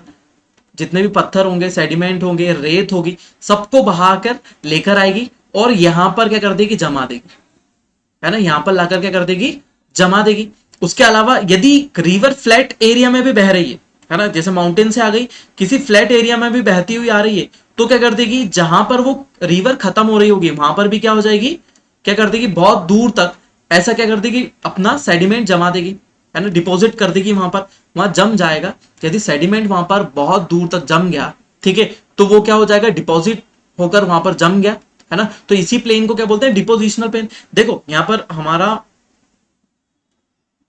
जितने भी पत्थर होंगे, सेडिमेंट होंगे, रेत होगी, सबको बहाकर लेकर आएगी, और यहां पर क्या कर देगी, जमा देगी, है ना, यहां पर लाकर क्या कर देगी, जमा देगी। उसके अलावा यदि रिवर फ्लैट एरिया में भी बह रही है ना, जैसे माउंटेन से आ गई, किसी फ्लैट एरिया में भी बहती हुई आ रही है, तो क्या कर देगी, जहां पर वो रिवर खत्म हो रही होगी वहां पर भी क्या हो जाएगी, क्या कर देगी, बहुत दूर तक ऐसा क्या कर देगी, अपना सेडिमेंट जमा देगी, है ना, डिपॉजिट कर देगी, वहां जम जाएगा। यदि सेडिमेंट वहां पर बहुत दूर तक जम गया, ठीक है, तो वो क्या हो जाएगा, डिपॉजिट होकर वहां पर जम गया, है ना। तो इसी प्लेन को क्या बोलते हैं, डिपोजिशनल प्लेन। देखो यहां पर हमारा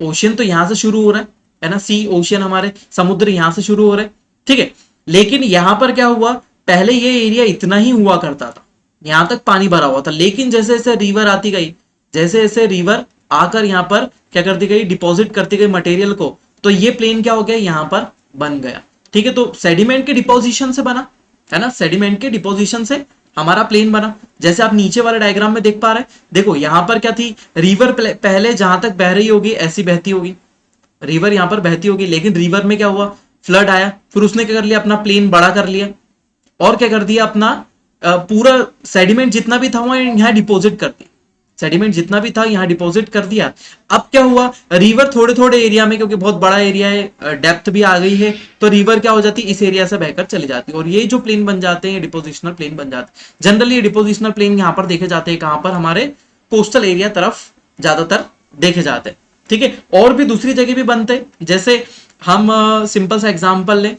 ओशियन तो यहां से शुरू हो रहा है ना, सी ओशियन, हमारे समुद्र यहां से शुरू हो रहे हैं, ठीक है। लेकिन यहां पर क्या हुआ, पहले ये एरिया इतना ही हुआ करता था, यहां तक पानी भरा हुआ था, लेकिन जैसे जैसे रिवर आती गई, जैसे जैसे रिवर आकर यहाँ पर क्या करती गई, डिपॉजिट करती गई मटेरियल को, तो ये प्लेन क्या हो गया, यहाँ पर बन गया, ठीक है। तो सेडिमेंट के डिपोजिशन से बना, है ना, सेडिमेंट के डिपोजिशन से हमारा प्लेन बना। जैसे आप नीचे वाले डायग्राम में देख पा रहे हैं, देखो यहां पर क्या थी, रिवर पहले जहां तक बह रही होगी ऐसी बहती होगी, रिवर यहां पर बहती होगी, लेकिन रिवर में क्या हुआ, फ्लड आया, फिर उसने क्या कर लिया, अपना प्लेन बड़ा कर लिया, और क्या कर दिया, अपना पूरा सेडिमेंट जितना भी था वो यहाँ डिपोजिट कर दिया, सेडिमेंट जितना भी था यहाँ डिपॉजिट कर दिया। अब क्या हुआ, रिवर थोड़े थोड़े एरिया में, क्योंकि बहुत बड़ा एरिया है, डेप्थ भी आ गई है, तो रिवर क्या हो जाती है, इस एरिया से बहकर चली जाती है, और ये जो प्लेन बन जाते हैं डिपोजिशनल प्लेन बन जाते हैं। जनरली डिपोजिशनल प्लेन यहाँ पर देखे जाते हैं, कहां पर, हमारे कोस्टल एरिया तरफ ज्यादातर देखे जाते हैं, ठीक है। और भी दूसरी जगह भी बनते हैं, जैसे हम सिंपल सा एग्जाम्पल लें,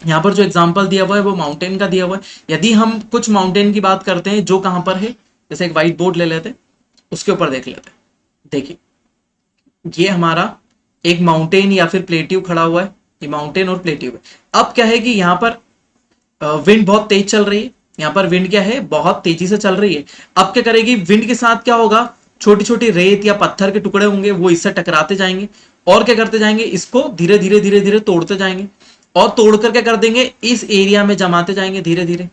यहाँ पर जो एग्जाम्पल दिया हुआ है वो माउंटेन का दिया हुआ है। यदि हम कुछ माउंटेन की बात करते हैं जो कहां पर है, जैसे एक व्हाइट बोर्ड ले लेते, उसके ऊपर देख लेते हैं। देखिए ये हमारा एक माउंटेन या फिर प्लेट्यू खड़ा हुआ है, ये माउंटेन और प्लेट्यू है। अब क्या है कि यहाँ पर विंड बहुत तेज चल रही है, यहाँ पर विंड क्या है, बहुत तेजी से चल रही है। अब क्या करेगी, विंड के साथ क्या होगा, छोटी छोटी रेत या पत्थर के टुकड़े होंगे, वो इससे टकराते जाएंगे और क्या करते जाएंगे, इसको धीरे धीरे धीरे धीरे तोड़ते जाएंगे और तोड़कर क्या कर देंगे, इस एरिया में जमाते जाएंगे धीरे धीरे,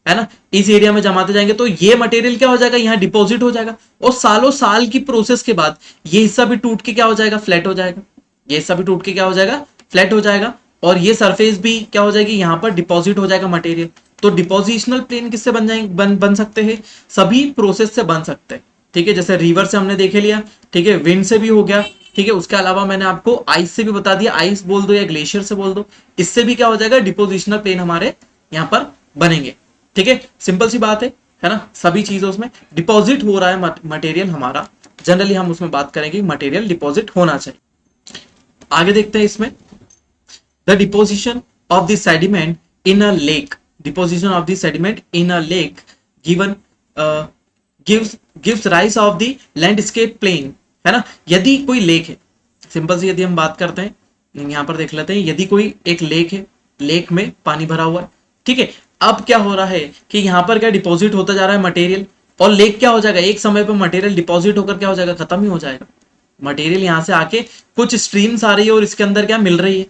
है ना, इस एरिया में जमाते जाएंगे। तो ये मटेरियल क्या हो जाएगा, यहाँ डिपॉजिट हो जाएगा और सालों साल की प्रोसेस के बाद ये हिस्सा भी टूट के क्या हो जाएगा, फ्लैट हो जाएगा। ये हिस्सा भी टूट के क्या हो जाएगा, फ्लैट हो जाएगा और ये सरफेस भी क्या हो जाएगी, यहाँ पर डिपॉजिट हो जाएगा मटेरियल। तो डिपोजिशनल प्लेन किससे बन जाएंगे, बन सकते हैं, सभी प्रोसेस से बन सकते हैं। ठीक है, जैसे रिवर से हमने देखे लिया, ठीक है, विंड से भी हो गया, ठीक है, उसके अलावा मैंने आपको आइस से भी बता दिया, आइस बोल दो या ग्लेशियर से बोल दो, इससे भी क्या हो जाएगा, डिपोजिशनल प्लेन हमारे यहाँ पर बनेंगे। ठीक है, सिंपल सी बात है ना, सभी चीजों में डिपॉजिट हो रहा है मटेरियल हमारा, जनरली हम उसमें बात करेंगे मटेरियल डिपॉजिट होना चाहिए। आगे देखते हैं इसमें, the deposition of the sediment in a lake, deposition of the sediment in a lake given gives rise of the landscape plane, है ना। यदि कोई लेक है, सिंपल से यदि हम बात करते हैं, यहां पर देख लेते हैं, यदि कोई एक लेक है, लेक में पानी भरा हुआ है, ठीक है, अब क्या हो रहा है कि यहाँ पर क्या डिपॉजिट होता जा रहा है मटेरियल, और लेक क्या हो जाएगा, एक समय पर मटेरियल डिपॉजिट होकर क्या हो जाएगा, खत्म ही हो जाएगा। मटेरियल यहाँ से आके कुछ स्ट्रीम्स आ रही है और इसके अंदर क्या मिल रही है,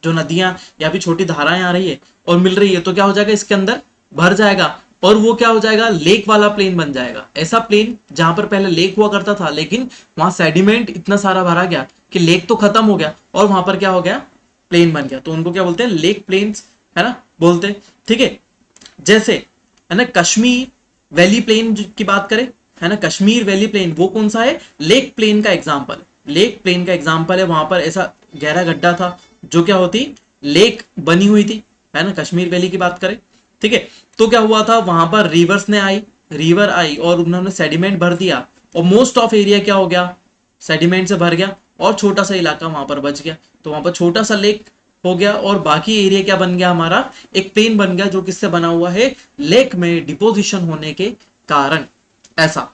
जो नदियां या फिर छोटी धाराएं आ रही है और मिल रही है, तो क्या हो जाएगा, इसके अंदर भर जाएगा और वो क्या हो जाएगा, लेक वाला प्लेन बन जाएगा। ऐसा प्लेन जहां पर पहले लेक हुआ करता था, लेकिन वहां सेडिमेंट इतना सारा भरा गया कि लेक तो खत्म हो गया और वहां पर क्या हो गया, प्लेन बन गया। तो उनको क्या बोलते हैं, लेक प्लेन्स, है ना, बोलते हैं। ठीक है, जैसे है ना कश्मीर वैली प्लेन की बात करें, है ना, कश्मीर वैली प्लेन वो कौन सा है, लेक प्लेन का एग्जाम्पल है, लेक प्लेन का एग्जाम्पल है। वहां पर ऐसा गहरा गड्ढा था जो क्या होती, लेक बनी हुई थी, है ना, कश्मीर वैली की बात करें। ठीक है, तो क्या हुआ था, वहां पर रिवर आई और उन्होंने सेडिमेंट भर दिया और मोस्ट ऑफ एरिया क्या हो गया, सेडिमेंट से भर गया और छोटा सा इलाका वहां पर बच गया। तो वहां पर छोटा सा लेक हो गया और बाकी एरिया क्या बन गया, हमारा एक प्लेन बन गया, जो किससे बना हुआ है, लेक में डिपोजिशन होने के कारण। ऐसा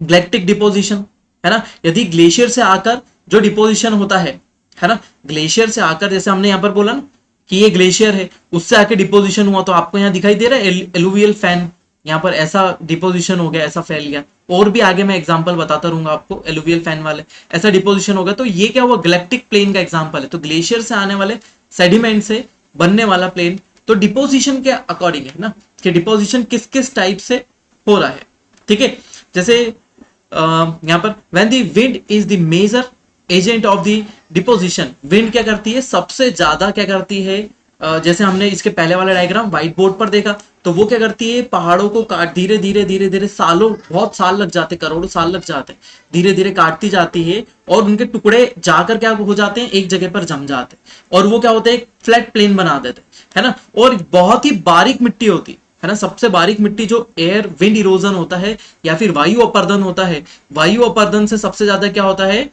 ग्लेक्टिक डिपोजिशन, है ना, यदि ग्लेशियर से आकर जो डिपोजिशन होता है ना, ग्लेशियर से आकर, जैसे हमने यहां पर बोला ना कि ये ग्लेशियर है, उससे आके डिपोजिशन हुआ, तो आपको यहाँ दिखाई दे रहा है एलुवियल फैन, यहाँ पर ऐसा डिपोजिशन हो गया, ऐसा फैल गया। और भी आगे मैं एग्जांपल बताता रहूंगा आपको एलुवियल फैन वाले, ऐसा डिपोजिशन हो गया। तो ये क्या हुआ, ग्लेक्टिक प्लेन का एग्जांपल है। तो ग्लेशियर से आने वाले सेडिमेंट से बनने वाला प्लेन, तो डिपोजिशन के अकॉर्डिंग है ना, कि डिपोजिशन किस किस टाइप से हो रहा है। ठीक है, जैसे यहाँ पर when the wind is the major agent of the deposition, wind क्या करती है, सबसे ज्यादा क्या करती है, जैसे हमने इसके पहले वाला डायग्राम व्हाइट बोर्ड पर देखा, तो वो क्या करती है, पहाड़ों को काट धीरे धीरे धीरे धीरे, सालों, बहुत साल लग जाते, करोड़ों साल लग जाते, धीरे धीरे काटती जाती है और उनके टुकड़े जाकर क्या हो जाते हैं, एक जगह पर जम जाते और वो क्या होते हैं, फ्लैट प्लेन बना देते, है ना। और बहुत ही बारीक मिट्टी होती है ना, सबसे बारीक मिट्टी जो एयर विंड इरोजन होता है या फिर वायु अपर्दन होता है, वायु अपर्दन से सबसे ज्यादा क्या होता है,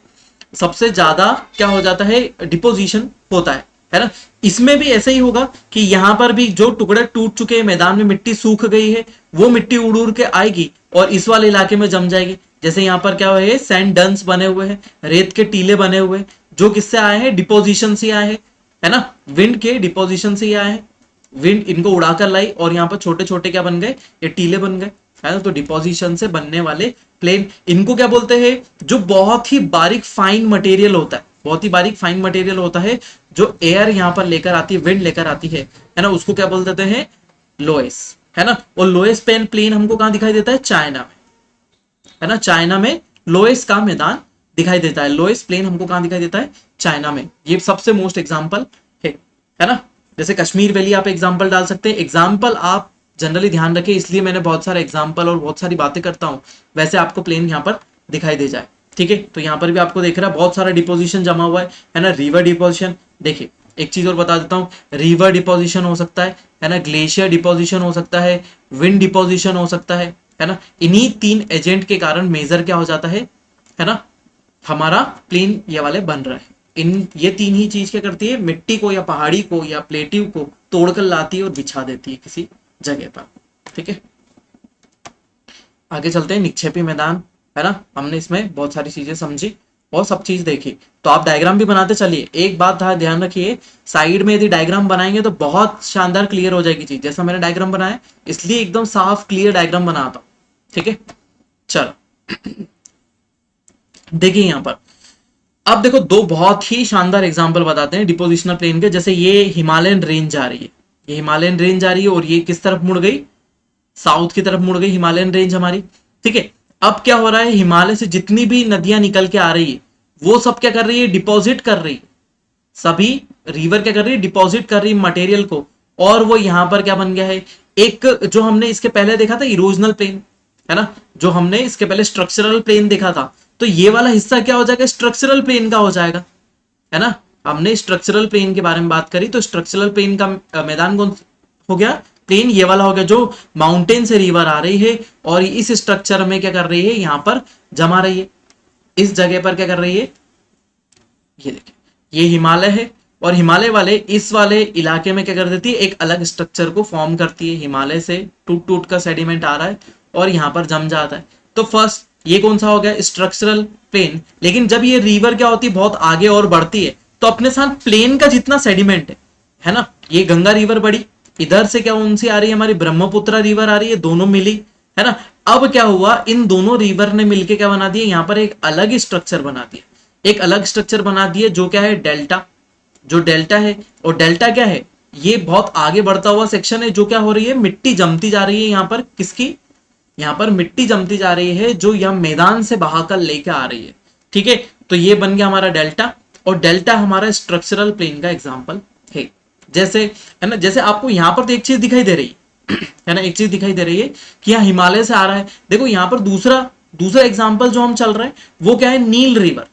सबसे ज्यादा क्या हो जाता है, डिपोजिशन होता है ना। इसमें भी ऐसा ही होगा कि यहां पर भी जो टुकड़े टूट चुके हैं, मैदान में मिट्टी सूख गई है, वो मिट्टी उड़ उड़ के आएगी और इस वाले इलाके में जम जाएगी। जैसे यहाँ पर क्या है, सैंड डन्स बने हुए हैं, रेत के टीले बने हुए हैं, जो किससे आए हैं, डिपोजिशन से आए हैं, है ना, विंड के डिपोजिशन से आए हैं। विंड इनको उड़ाकर लाई और यहाँ पर छोटे छोटे क्या बन गए, ये टीले बन गए, है ना। तो डिपोजिशन से बनने वाले प्लेन, इनको क्या बोलते हैं, जो बहुत ही बारीक फाइन मटेरियल होता है, बहुत ही बारीक फाइन मटेरियल होता है, जो एयर यहाँ पर लेकर आती है, विंड लेकर आती है ना, उसको क्या बोल देते हैं, लोएस, है ना। और लोएस प्लेन हमको कहाँ दिखाई देता है, चाइना में, है ना, चाइना में लोएस का मैदान दिखाई देता है। लोएस प्लेन हमको कहाँ दिखाई देता है, चाइना में। ये सबसे मोस्ट एग्जाम्पल है ना। जैसे कश्मीर वैली आप एग्जाम्पल डाल सकते हैं, एग्जाम्पल आप जनरली ध्यान रखें, इसलिए मैंने बहुत सारे एग्जाम्पल और बहुत सारी बातें करता हूं, वैसे आपको प्लेन यहाँ पर दिखाई दे जाए। ठीक है, तो यहाँ पर भी आपको देख रहा है बहुत सारा डिपोजिशन जमा हुआ है ना। रिवर डिपोजिशन, देखिए एक चीज और बता देता हूँ, रिवर डिपोजिशन हो सकता है ना, ग्लेशियर डिपोजिशन हो सकता है, विंड डिपोजिशन हो सकता है ना। इन्हीं तीन एजेंट के कारण मेजर क्या हो जाता है ना, हमारा प्लेन ये वाले बन रहा है। ये तीन ही चीज क्या करती है, मिट्टी को या पहाड़ी को या प्लेटिव को तोड़कर लाती है और बिछा देती है किसी जगह पर। ठीक है, आगे चलते हैं, निक्षेपी मैदान, है ना। हमने इसमें बहुत सारी चीजें समझी और सब चीज देखी, तो आप डायग्राम भी बनाते चलिए। एक बात ध्यान रखिए, साइड में यदि डायग्राम बनाएंगे तो बहुत शानदार क्लियर हो जाएगी चीज। जैसा मैंने डायग्राम बनाया, इसलिए एकदम साफ क्लियर डायग्राम बनाता हूं। ठीक है, चलो देखिए यहां पर अब देखो दो बहुत ही शानदार एग्जांपल बताते हैं डिपोजिशनल प्लेन के। जैसे ये हिमालयन रेंज जा रही है, ये हिमालयन रेंज जा रही है और ये किस तरफ मुड़ गई, साउथ की तरफ मुड़ गई हिमालयन रेंज हमारी। ठीक है, अब क्या हो रहा है, हिमालय से जितनी भी नदियां निकल के आ रही है वो सब क्या कर रही है, डिपॉजिट कर रही है। सभी रिवर क्या कर रही है, डिपॉजिट कर रही है मटेरियल को। और वो यहां पर क्या बन गया है, एक जो हमने इसके पहले देखा था इरोजनल प्लेन, है ना, जो हमने इसके पहले स्ट्रक्चरल प्लेन देखा था, तो ये वाला हिस्सा क्या हो जाएगा, स्ट्रक्चरल प्लेन का हो जाएगा, है ना। हमने स्ट्रक्चरल प्लेन के बारे में बात करी, तो स्ट्रक्चरल प्लेन का मैदान कौन हो गया, प्लेन ये वाला हो गया जो माउंटेन से रिवर आ रही है और इस स्ट्रक्चर में क्या कर रही है, यहां पर जमा रही है, इस जगह पर क्या कर रही है, ये देखिए ये हिमालय है और हिमालय वाले इस वाले इलाके में क्या कर देती है, एक अलग स्ट्रक्चर को फॉर्म करती है। हिमालय से टूट टूट का सेडिमेंट आ रहा है और यहां पर जम जाता है। तो फर्स्ट ये कौन सा हो गया, स्ट्रक्चरल प्लेन। लेकिन जब ये रिवर क्या होती है, बहुत आगे और बढ़ती है, तो अपने साथ प्लेन का जितना सेडिमेंट है ना, ये गंगा रिवर बढ़ी, इधर से क्या उनसे आ रही है, हमारी ब्रह्मपुत्र रिवर आ रही है, दोनों मिली, है ना। अब क्या हुआ, इन दोनों रिवर ने मिलके क्या बना दिया, यहां पर एक अलग स्ट्रक्चर बना दिया, एक अलग स्ट्रक्चर बना दिए जो क्या है, डेल्टा। जो डेल्टा है, और डेल्टा क्या है, ये बहुत आगे बढ़ता हुआ सेक्शन है, जो क्या हो रही है, मिट्टी जमती जा रही है यहां पर, किसकी, यहां पर मिट्टी जमती जा रही है जो यह मैदान से बहाकर लेके आ रही है। ठीक है, तो ये बन गया हमारा डेल्टा, और डेल्टा हमारा स्ट्रक्चरल प्लेन का एग्जाम्पल है। जैसे है ना, जैसे आपको यहां पर तो एक चीज दिखाई दे रही है ना, एक चीज दिखाई दे रही है कि यहाँ हिमालय से आ रहा है। देखो यहां पर दूसरा दूसरा एग्जाम्पल जो हम चल रहे हैं वो क्या है, नील रिवर,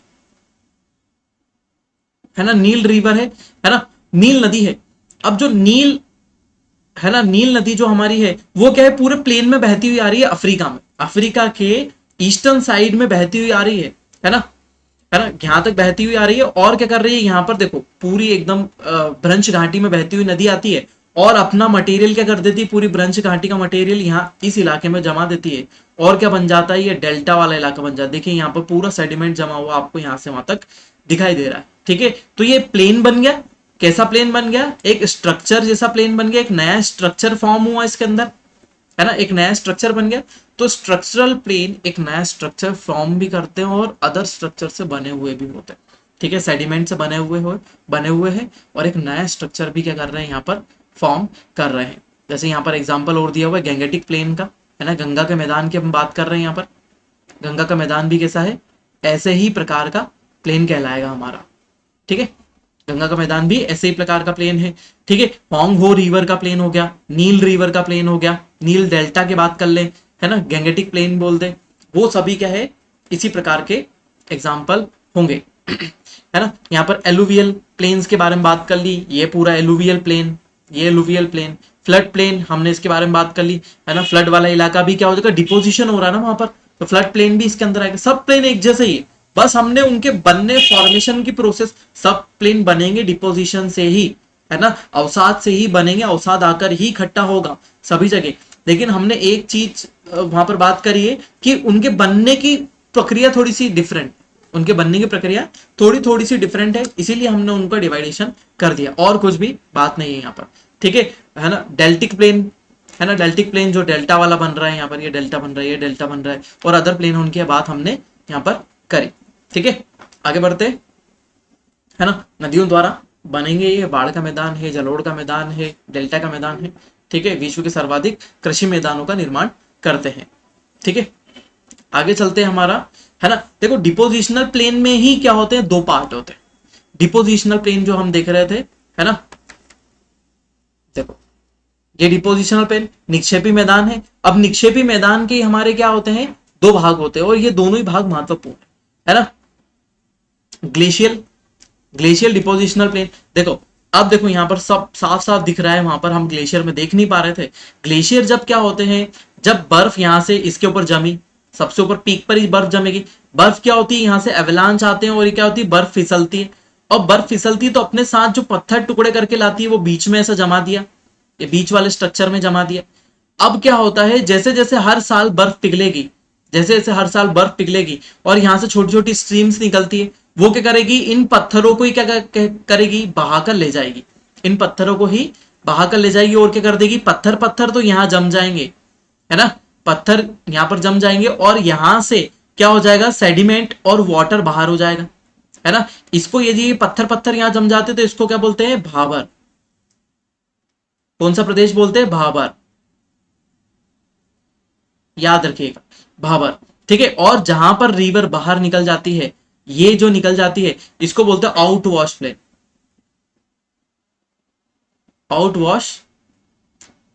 है ना, नील रिवर है ना, नील नदी है। अब जो नील है ना, नील नदी जो हमारी है वो क्या है, पूरे प्लेन में बहती हुई आ रही है, अफ्रीका में, अफ्रीका के ईस्टर्न साइड में बहती हुई आ रही है ना, है ना, यहां तक बहती हुई आ रही है। और क्या कर रही है, यहां पर देखो पूरी एकदम ब्रंश घाटी में बहती हुई नदी आती है और अपना मटेरियल क्या कर देती है, पूरी ब्रंश घाटी का मटेरियल यहाँ इस इलाके में जमा देती है, और क्या बन जाता है, ये डेल्टा वाला इलाका बन जाता है। देखिए यहाँ पर पूरा सेडिमेंट जमा हुआ आपको यहाँ से वहां तक दिखाई दे रहा है। ठीक है, तो ये प्लेन बन गया, कैसा प्लेन बन गया, एक स्ट्रक्चर जैसा प्लेन बन गया, एक नया स्ट्रक्चर फॉर्म हुआ इसके अंदर, है ना, एक नया स्ट्रक्चर बन गया। तो स्ट्रक्चरल प्लेन एक नया स्ट्रक्चर फॉर्म भी करते हैं और अदर स्ट्रक्चर से बने हुए भी होते हैं। ठीक है, सेडिमेंट से बने हुए हैं और एक नया स्ट्रक्चर भी क्या कर रहे हैं, यहाँ पर फॉर्म कर रहे हैं। जैसे यहाँ पर एग्जाम्पल और दिया हुआ है गैंगेटिक प्लेन का, है ना, गंगा के मैदान की हम बात कर रहे हैं। यहाँ पर गंगा का मैदान भी कैसा है, ऐसे ही प्रकार का प्लेन कहलाएगा हमारा। ठीक है, गंगा का मैदान भी ऐसे ही प्रकार का प्लेन है। ठीक है, होंग हो रिवर का प्लेन हो गया, नील रिवर का प्लेन हो गया, नील डेल्टा की बात कर ले, है ना, गैंगेटिक प्लेन बोल दे, वो सभी क्या है, इसी प्रकार के एग्जाम्पल होंगे। है ना, यहाँ पर एलुवियल प्लेन्स के बारे में बात कर ली, ये पूरा एलुवियल प्लेन, ये एलुवियल प्लेन। फ्लड प्लेन हमने इसके बारे में बात कर ली, है ना, फ्लड वाला इलाका भी क्या हो जाएगा, डिपोजिशन हो रहा है ना वहां पर, तो फ्लड प्लेन भी इसके अंदर आएगा। सब प्लेन एक जैसे ही, बस हमने उनके बनने फॉर्मेशन की प्रोसेस, सब प्लेन बनेंगे डिपोजिशन से ही, है ना, अवसाद से ही बनेंगे, अवसाद आकर ही इकट्ठा होगा सभी जगह। लेकिन हमने एक चीज वहां पर बात करी है कि उनके बनने की प्रक्रिया थोड़ी सी डिफरेंट, उनके बनने की प्रक्रिया थोड़ी थोड़ी सी डिफरेंट है, इसीलिए हमने उनका डिवाइडेशन कर दिया, और कुछ भी बात नहीं है यहाँ पर। ठीक है ना, डेल्टिक प्लेन, है ना, डेल्टिक प्लेन जो डेल्टा वाला बन रहा है, यहाँ पर ये डेल्टा बन रहा है, ये डेल्टा बन रहा है, और अदर प्लेन उनकी बात हमने यहाँ पर करी। ठीक है, आगे बढ़ते, है ना, नदियों द्वारा बनेंगे, ये बाढ़ का मैदान है, जलोढ़ का मैदान है, डेल्टा का मैदान है। ठीक है, विश्व के सर्वाधिक कृषि मैदानों का निर्माण करते हैं। ठीक है, आगे चलते हैं हमारा, है ना, देखो डिपोजिशनल प्लेन में ही क्या होते हैं, दो पार्ट होते हैं। डिपोजिशनल प्लेन जो हम देख रहे थे, है ना, देखो ये डिपोजिशनल प्लेन निक्षेपी मैदान है। अब निक्षेपी मैदान के हमारे क्या होते हैं, दो भाग होते हैं, और ये दोनों ही भाग महत्वपूर्ण है ना। ग्लेशियल, ग्लेशियल डिपोजिशनल प्लेन, देखो अब देखो यहाँ पर सब साफ साफ दिख रहा है, वहां पर हम ग्लेशियर में देख नहीं पा रहे थे। ग्लेशियर जब क्या होते हैं, जब बर्फ यहाँ से इसके ऊपर जमी, सबसे ऊपर पीक पर ही बर्फ जमेगी, बर्फ क्या होती है, यहाँ से एवलांच आते हैं और ये क्या होती है, बर्फ फिसलती है, और बर्फ फिसलती है तो अपने साथ जो पत्थर टुकड़े करके लाती है वो बीच में ऐसा जमा दिया, ये बीच वाले स्ट्रक्चर में जमा दिया। अब क्या होता है, जैसे जैसे हर साल बर्फ पिघलेगी, जैसे जैसे हर साल बर्फ पिघलेगी और यहाँ से छोटी छोटी स्ट्रीम्स निकलती है, वो क्या करेगी, इन पत्थरों को ही क्या करेगी, बहाकर ले जाएगी, इन पत्थरों को ही बहाकर ले जाएगी, और क्या कर देगी, पत्थर पत्थर तो यहाँ जम जाएंगे, है ना, पत्थर यहाँ पर जम जाएंगे, और यहाँ से क्या हो जाएगा, सेडिमेंट और वाटर बाहर हो जाएगा, है ना। इसको यदि ये पत्थर पत्थर यहां जम जाते तो इसको क्या बोलते हैं, भाबर। कौन सा प्रदेश बोलते हैं, भाबर, याद रखिएगा, भाबर। ठीक है, और जहां पर रिवर बाहर निकल जाती है, ये जो निकल जाती है, इसको बोलते हैं out wash plain, out wash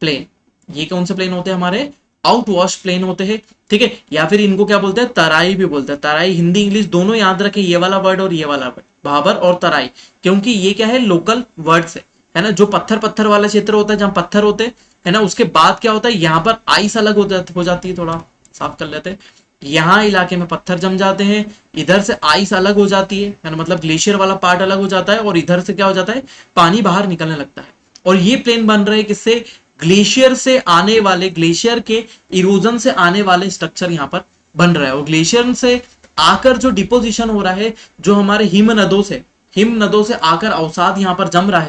plain. ये कौन से प्लेन होते हैं हमारे, आउट वॉश प्लेन होते हैं। ठीक है, या फिर इनको क्या बोलते हैं, तराई भी बोलते हैं, तराई, हिंदी इंग्लिश दोनों याद रखें, ये वाला वर्ड और ये वाला वर्ड, भाबर और तराई, क्योंकि ये क्या है, लोकल वर्ड्स है ना। जो पत्थर पत्थर वाला क्षेत्र होता है, जहां पत्थर होते हैं, है ना, उसके बाद क्या होता है, यहाँ पर आइस अलग हो जाती है, थोड़ा साफ कर लेते हैं। यहाँ इलाके में पत्थर जम जाते हैं, इधर से आइस अलग हो जाती है ना, मतलब ग्लेशियर वाला पार्ट अलग हो जाता है, और इधर से क्या हो जाता है, पानी बाहर निकलने लगता है। और ये प्लेन बन रहे हैं किससे, ग्लेशियर से आने वाले, ग्लेशियर के इरोजन से आने वाले स्ट्रक्चर यहाँ पर बन रहा है। और ग्लेशियर से आकर जो डिपोजिशन हो रहा है, जो हमारे हिम नदों से आकर अवसाद यहाँ पर जम रहा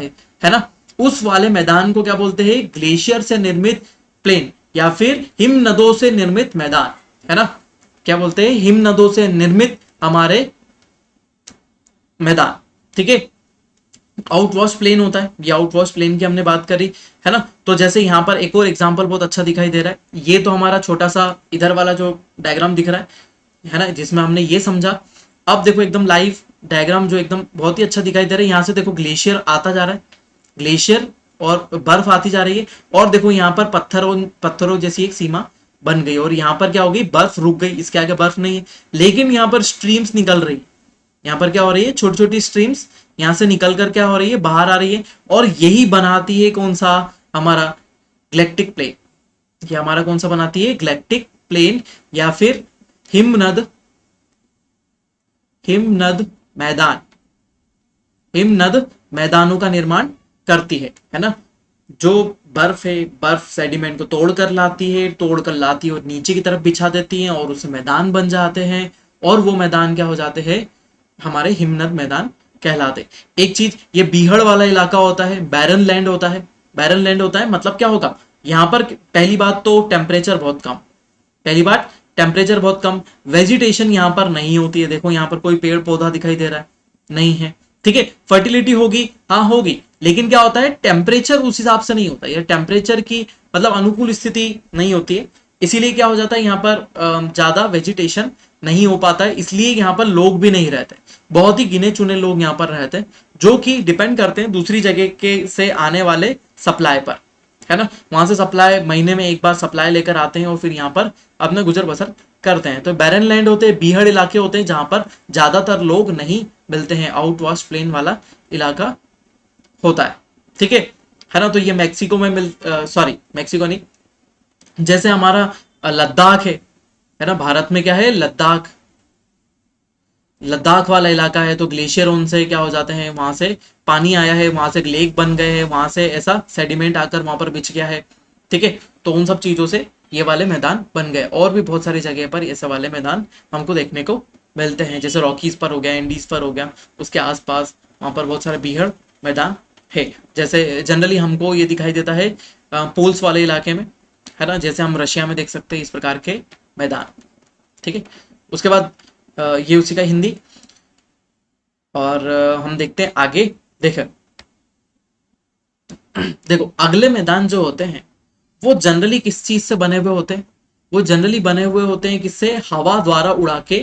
है ना, उस वाले मैदान को क्या बोलते हैं, ग्लेशियर से निर्मित प्लेन, या फिर हिम नदों से निर्मित मैदान, है ना। क्या बोलते हैं, हिम नदों से निर्मित हमारे मैदान। ठीक है, आउट वॉश प्लेन होता है, ये आउट वॉश प्लेन की हमने बात करी, है ना। तो जैसे यहाँ पर एक और एग्जांपल बहुत अच्छा दिखाई दे रहा है, ये तो हमारा छोटा सा इधर वाला जो डायग्राम दिख रहा है ना, जिसमें हमने ये समझा। अब देखो एकदम लाइव डायग्राम जो एकदम बहुत ही अच्छा दिखाई दे रहा है, यहाँ से देखो ग्लेशियर आता जा रहा है, ग्लेशियर और बर्फ आती जा रही है, और देखो यहाँ पर पत्थरों जैसी एक सीमा बन गई, और यहाँ पर क्या हो गई, बर्फ रुक गई, इसके आगे बर्फ नहीं है, लेकिन यहाँ पर स्ट्रीम्स निकल रही, यहाँ पर क्या हो रही है, छोटी छोटी स्ट्रीम्स यहां से निकल कर क्या हो रही है, बाहर आ रही है, और यही बनाती है कौन सा, हमारा ग्लेक्टिक प्लेन। ये हमारा कौन सा बनाती है, ग्लेक्टिक प्लेन, या फिर हिमनद हिमनद मैदान, हिमनद मैदानों का निर्माण करती है ना। जो बर्फ है, बर्फ सेडिमेंट को तोड़ कर लाती है और नीचे की तरफ बिछा देती है, और उससे मैदान बन जाते हैं, और वो मैदान क्या हो जाते हैं, हमारे हिमनद मैदान कहलाते। एक चीज, ये बीहड़ वाला इलाका होता है, बैरन लैंड होता है, बैरन लैंड होता है, मतलब क्या होगा, यहाँ पर पहली बात तो टेम्परेचर बहुत कम, पहली बात टेम्परेचर बहुत कम, वेजिटेशन यहाँ पर नहीं होती है, देखो यहाँ पर कोई पेड़ पौधा दिखाई दे रहा है, नहीं है। ठीक है, फर्टिलिटी होगी, हाँ होगी, लेकिन क्या होता है, टेम्परेचर उस हिसाब से नहीं होता है, टेम्परेचर की मतलब अनुकूल स्थिति नहीं होती है, इसीलिए क्या हो जाता है, यहाँ पर ज्यादा वेजिटेशन नहीं हो पाता है, इसलिए यहाँ पर लोग भी नहीं रहते, बहुत ही गिने चुने लोग यहाँ पर रहते हैं, जो कि डिपेंड करते हैं दूसरी जगह के से आने वाले सप्लाई पर, है ना। वहां से सप्लाई, महीने में एक बार सप्लाई लेकर आते हैं, और फिर यहाँ पर अपना गुजर बसर करते हैं। तो बैरन लैंड होते हैं, बीहड़ इलाके होते हैं, जहां पर ज्यादातर लोग नहीं मिलते हैं, आउट वॉश प्लेन वाला इलाका होता है। ठीक है ना। तो ये मैक्सिको में सॉरी मैक्सिको नहीं, जैसे हमारा लद्दाख है ना, भारत में क्या है, लद्दाख, लद्दाख वाला इलाका है, तो ग्लेशियर उनसे क्या हो जाते हैं, वहां से पानी आया है, वहां से लेक बन गए हैं, वहां से ऐसा सेडिमेंट आकर वहां पर बिछ गया है। ठीक है, तो उन सब चीजों से ये वाले मैदान बन गए, और भी बहुत सारी जगह पर ऐसे वाले मैदान हमको देखने को मिलते हैं, जैसे रॉकीज पर हो गया, एंडीज पर हो गया, उसके आसपास वहां पर बहुत सारे बीहड़ मैदान है। जैसे जनरली हमको ये दिखाई देता है पोल्स वाले इलाके में, है ना, जैसे हम रशिया में देख सकते हैं इस प्रकार के मैदान। ठीक है, उसके बाद ये उसी का हिंदी, और हम देखते हैं आगे। देखो अगले मैदान जो होते हैं वो जनरली किस चीज से बने हुए होते हैं, वो जनरली बने हुए होते हैं किससे, हवा द्वारा उड़ा के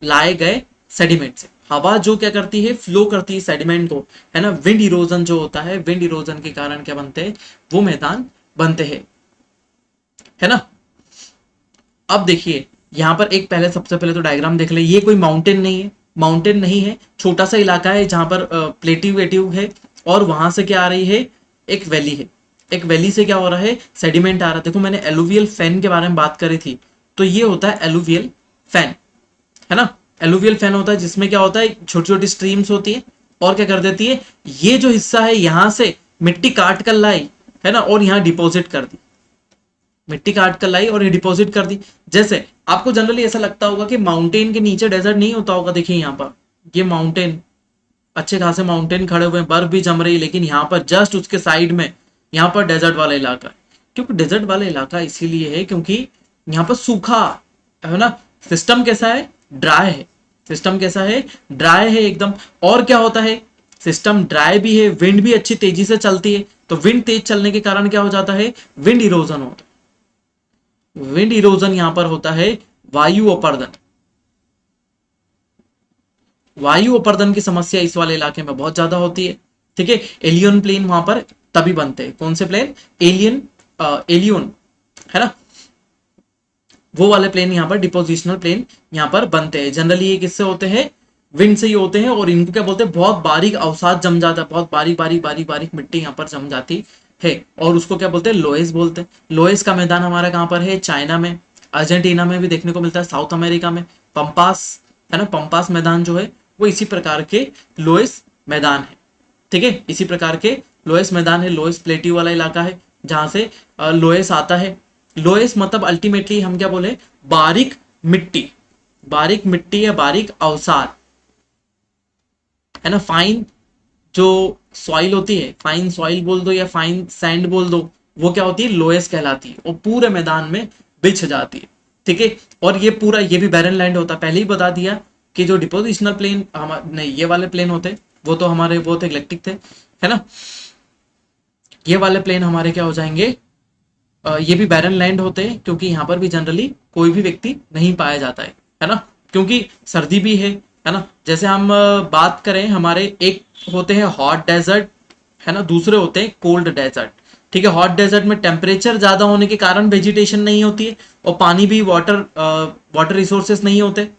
लाए गए सेडिमेंट से। हवा जो क्या करती है, फ्लो करती है सेडिमेंट को, है ना। विंड इरोजन जो होता है, विंड इरोजन के कारण क्या बनते हैं, वो मैदान बनते हैं, है ना। अब देखिए यहाँ पर एक पहले, सबसे पहले तो डायग्राम देख ले, ये कोई माउंटेन नहीं है, माउंटेन नहीं है, छोटा सा इलाका है जहां पर प्लेट्यू वेट्यू है, और वहां से क्या आ रही है, एक वैली है, एक वैली से क्या हो रहा है, सेडिमेंट आ रहा है। देखो मैंने एलुवियल फैन के बारे में बात करी थी, तो ये होता है एलुवियल फैन, है ना। एलुवियल फैन होता है जिसमें क्या होता है, छोटी छोटी स्ट्रीम्स होती है, और क्या कर देती है, ये जो हिस्सा है यहां से मिट्टी काट कर लाई, है ना, और यहाँ डिपॉजिट कर दी, मिट्टी काट कर लाई और ये डिपॉजिट कर दी। जैसे आपको जनरली ऐसा लगता होगा कि माउंटेन के नीचे डेजर्ट नहीं होता होगा, देखिए यहाँ पर ये माउंटेन, अच्छे खासे माउंटेन खड़े हुए हैं, बर्फ भी जम रही है, लेकिन यहाँ पर जस्ट उसके साइड में यहाँ पर डेजर्ट वाला इलाका है। क्योंकि डेजर्ट वाला इलाका इसीलिए है क्योंकि यहाँ पर सूखा, है ना, सिस्टम कैसा है, ड्राई है। सिस्टम कैसा है, ड्राई है एकदम। और क्या होता है, सिस्टम ड्राई भी है, विंड भी अच्छी तेजी से चलती है, तो विंड तेज चलने के कारण क्या हो जाता है, विंड इरोजन होता है। विंड इरोजन यहां पर होता है, वायु अपर्दन। वायु अपर्दन की समस्या इस वाले इलाके में बहुत ज्यादा होती है। ठीक है, एलियन प्लेन वहां पर तभी बनते हैं। कौन से प्लेन, एलियन, एलियन है ना, वो वाले प्लेन यहाँ पर डिपोजिशनल प्लेन यहाँ पर बनते हैं। जनरली ये किससे होते हैं, विंड से ही होते हैं। और इनको क्या बोलते हैं, बहुत बारीक अवसाद जम जाता है, बहुत बारीक बारीक बारीक बारीक मिट्टी यहाँ पर जम जाती है, और उसको क्या बोलते हैं, लोएस बोलते हैं। लोएस का मैदान हमारा कहाँ पर है, चाइना में, अर्जेंटीना में भी देखने को मिलता है, साउथ अमेरिका में पंपास है ना, पंपास मैदान जो है वो इसी प्रकार के लोएस मैदान है। ठीक है, इसी प्रकार के लोएस मैदान है। लोएस प्लेट्यू वाला इलाका है जहां से लोएस आता है। लोएस मतलब अल्टीमेटली हम क्या बोले, बारीक मिट्टी, बारीक मिट्टी या बारीक अवसाद है ना। फाइन जो सॉइल होती है, फाइन सॉइल बोल दो या फाइन सैंड बोल दो, वो क्या होती है, लोएस कहलाती है, और पूरे मैदान में बिछ जाती है। ठीक है, और ये पूरा, ये भी बैरन लैंड होता है। पहले ही बता दिया कि जो डिपोजिशनल प्लेन हमारे, नहीं ये वाले प्लेन होते वो तो हमारे वो थे इलेक्ट्रिक थे, है ना। ये वाले प्लेन हमारे क्या हो जाएंगे, ये भी बैरन लैंड होते हैं, क्योंकि यहाँ पर भी जनरली कोई भी व्यक्ति नहीं पाया जाता है ना, क्योंकि सर्दी भी है ना। जैसे हम बात करें, हमारे एक होते हैं हॉट डेजर्ट है ना, दूसरे होते हैं कोल्ड डेजर्ट। ठीक है, हॉट डेजर्ट में टेम्परेचर ज्यादा होने के कारण वेजिटेशन नहीं होती है, और पानी भी, वाटर रिसोर्सेस नहीं होते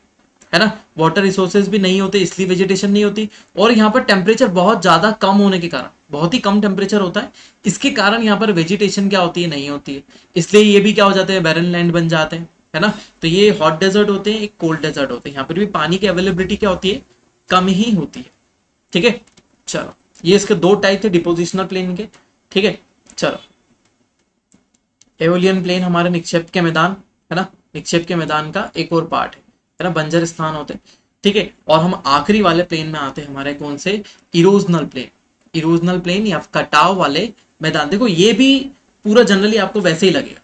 है ना, वाटर रिसोर्सेज भी नहीं होते, इसलिए वेजिटेशन नहीं होती। और यहाँ पर टेम्परेचर बहुत ज्यादा कम होने के कारण, बहुत ही कम टेम्परेचर होता है, इसके कारण यहाँ पर वेजिटेशन क्या होती है, नहीं होती है, इसलिए ये भी क्या हो जाते हैं, बैरन लैंड बन जाते हैं, है ना। तो ये हॉट डेजर्ट होते हैं, एक कोल्ड डेजर्ट होते हैं। यहाँ पर भी पानी की अवेलेबिलिटी क्या होती है, कम ही होती है। ठीक है, चलो, ये इसके दो टाइप थे डिपोजिशनल प्लेन के। ठीक है, चलो, एओलियन प्लेन हमारे निक्षेप के मैदान है ना, निक्षेप के मैदान का एक और पार्ट है ना, बंजर स्थान होते हैं। ठीक है, और हम आखिरी वाले प्लेन में आते हैं हमारे, कौन से, इरोजनल प्लेन। इरोजनल प्लेन या कटाव वाले मैदान। देखो ये भी पूरा जनरली आपको वैसे ही लगेगा,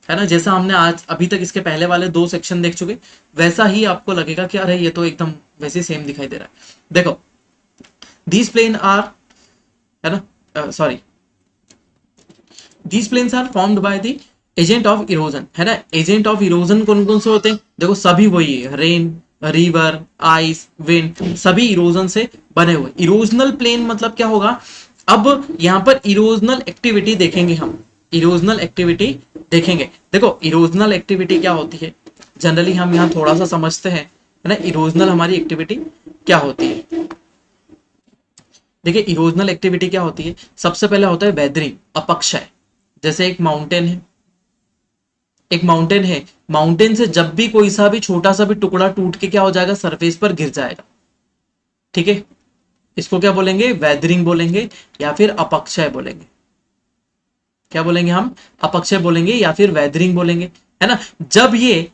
है ना, जैसा हमने आज अभी तक इसके पहले वाले दो सेक्शन देख चुके, वैसा ही आपको लगेगा कि अरे ये तो एकदम वैसे सेम दिखाई दे रहा है। देखो, दीज प्लेन आर, है ना, sorry, these plains are formed by the agent of erosion, है ना। एजेंट ऑफ इरोजन कौन कौन से होते हैं, देखो सभी वही है, रेन, रिवर, आइस, विंड, सभी इरोजन से बने हुए। इरोजनल प्लेन मतलब क्या होगा, अब यहाँ पर इरोजनल एक्टिविटी देखेंगे हम, इरोजनल एक्टिविटी देखेंगे। देखो इरोजनल एक्टिविटी क्या होती है, जनरली हम यहाँ थोड़ा सा समझते हैं, है ना, इरोजनल हमारी एक्टिविटी क्या होती है। देखिए इरोजनल एक्टिविटी क्या होती है, सबसे पहले होता है वेदरिंग, अपक्षय। जैसे एक माउंटेन है, एक माउंटेन है, माउंटेन से जब भी कोई सा भी छोटा सा भी टुकड़ा टूट के क्या हो जाएगा, सरफेस पर गिर जाएगा। ठीक है, इसको क्या बोलेंगे, वेदरिंग बोलेंगे, या फिर अपक्षय बोलेंगे। क्या बोलेंगे हम, अपक्षय बोलेंगे या फिर वेदरिंग बोलेंगे, है ना। जब ये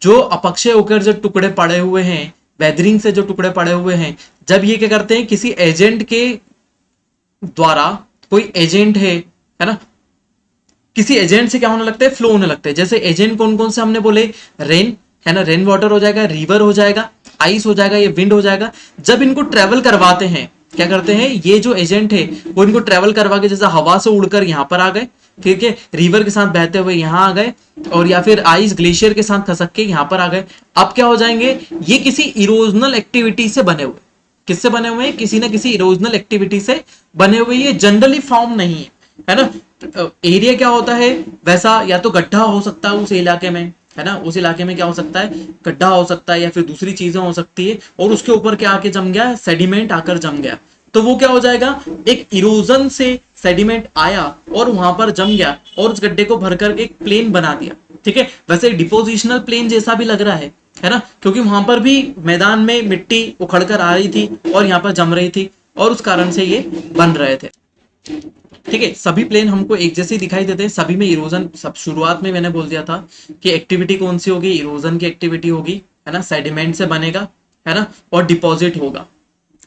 जो अपक्षय होकर जो टुकड़े पड़े हुए हैं, वेदरिंग से जो टुकड़े पड़े हुए हैं, जब ये क्या करते हैं, किसी एजेंट के द्वारा, कोई एजेंट है ना, किसी एजेंट से क्या होने लगता है, फ्लो होने लगते हैं। जैसे एजेंट कौन कौन से हमने बोले, रेन, है ना, रेन वाटर हो जाएगा, रिवर हो जाएगा, आइस हो जाएगा, ये विंड हो जाएगा। जब इनको ट्रेवल करवाते हैं, क्या करते हैं, ये जो एजेंट है वो इनको ट्रेवल करवा के, जैसे हवा से उड़कर यहाँ पर आ गए, ठीक है, रिवर के साथ बहते हुए यहाँ आ गए, और या फिर आइस ग्लेशियर के साथ खसक के यहाँ पर आ गए। अब क्या हो जाएंगे, ये किसी इरोजनल एक्टिविटी से बने हुए, किससे बने हुए हैं, किसी ना किसी इरोजनल एक्टिविटी से बने हुए। ये जनरली फॉर्म नहीं है ना। एरिया क्या होता है वैसा, या तो गड्ढा हो सकता है उस इलाके में, है ना, उस इलाके में क्या हो सकता है, गड्ढा हो सकता है, या फिर दूसरी चीजें हो सकती है, और उसके ऊपर क्या आके जम गया, सेडिमेंट आकर जम गया, तो वो क्या हो जाएगा, एक इरोजन से सेडिमेंट आया और वहां पर जम गया, और उस गड्ढे को भरकर एक प्लेन बना दिया। ठीक है, वैसे डिपोजिशनल प्लेन जैसा भी लग रहा है ना, क्योंकि वहां पर भी मैदान में मिट्टी उखड़कर आ रही थी और यहाँ पर जम रही थी, और उस कारण से ये बन रहे थे। ठीक है, सभी प्लेन हमको एक जैसे दिखाई देते हैं, सभी में इरोजन, सब शुरुआत में मैंने बोल दिया था कि एक्टिविटी कौन सी होगी, इरोजन की एक्टिविटी होगी, है ना, सेडिमेंट से बनेगा, है ना, और डिपॉजिट होगा।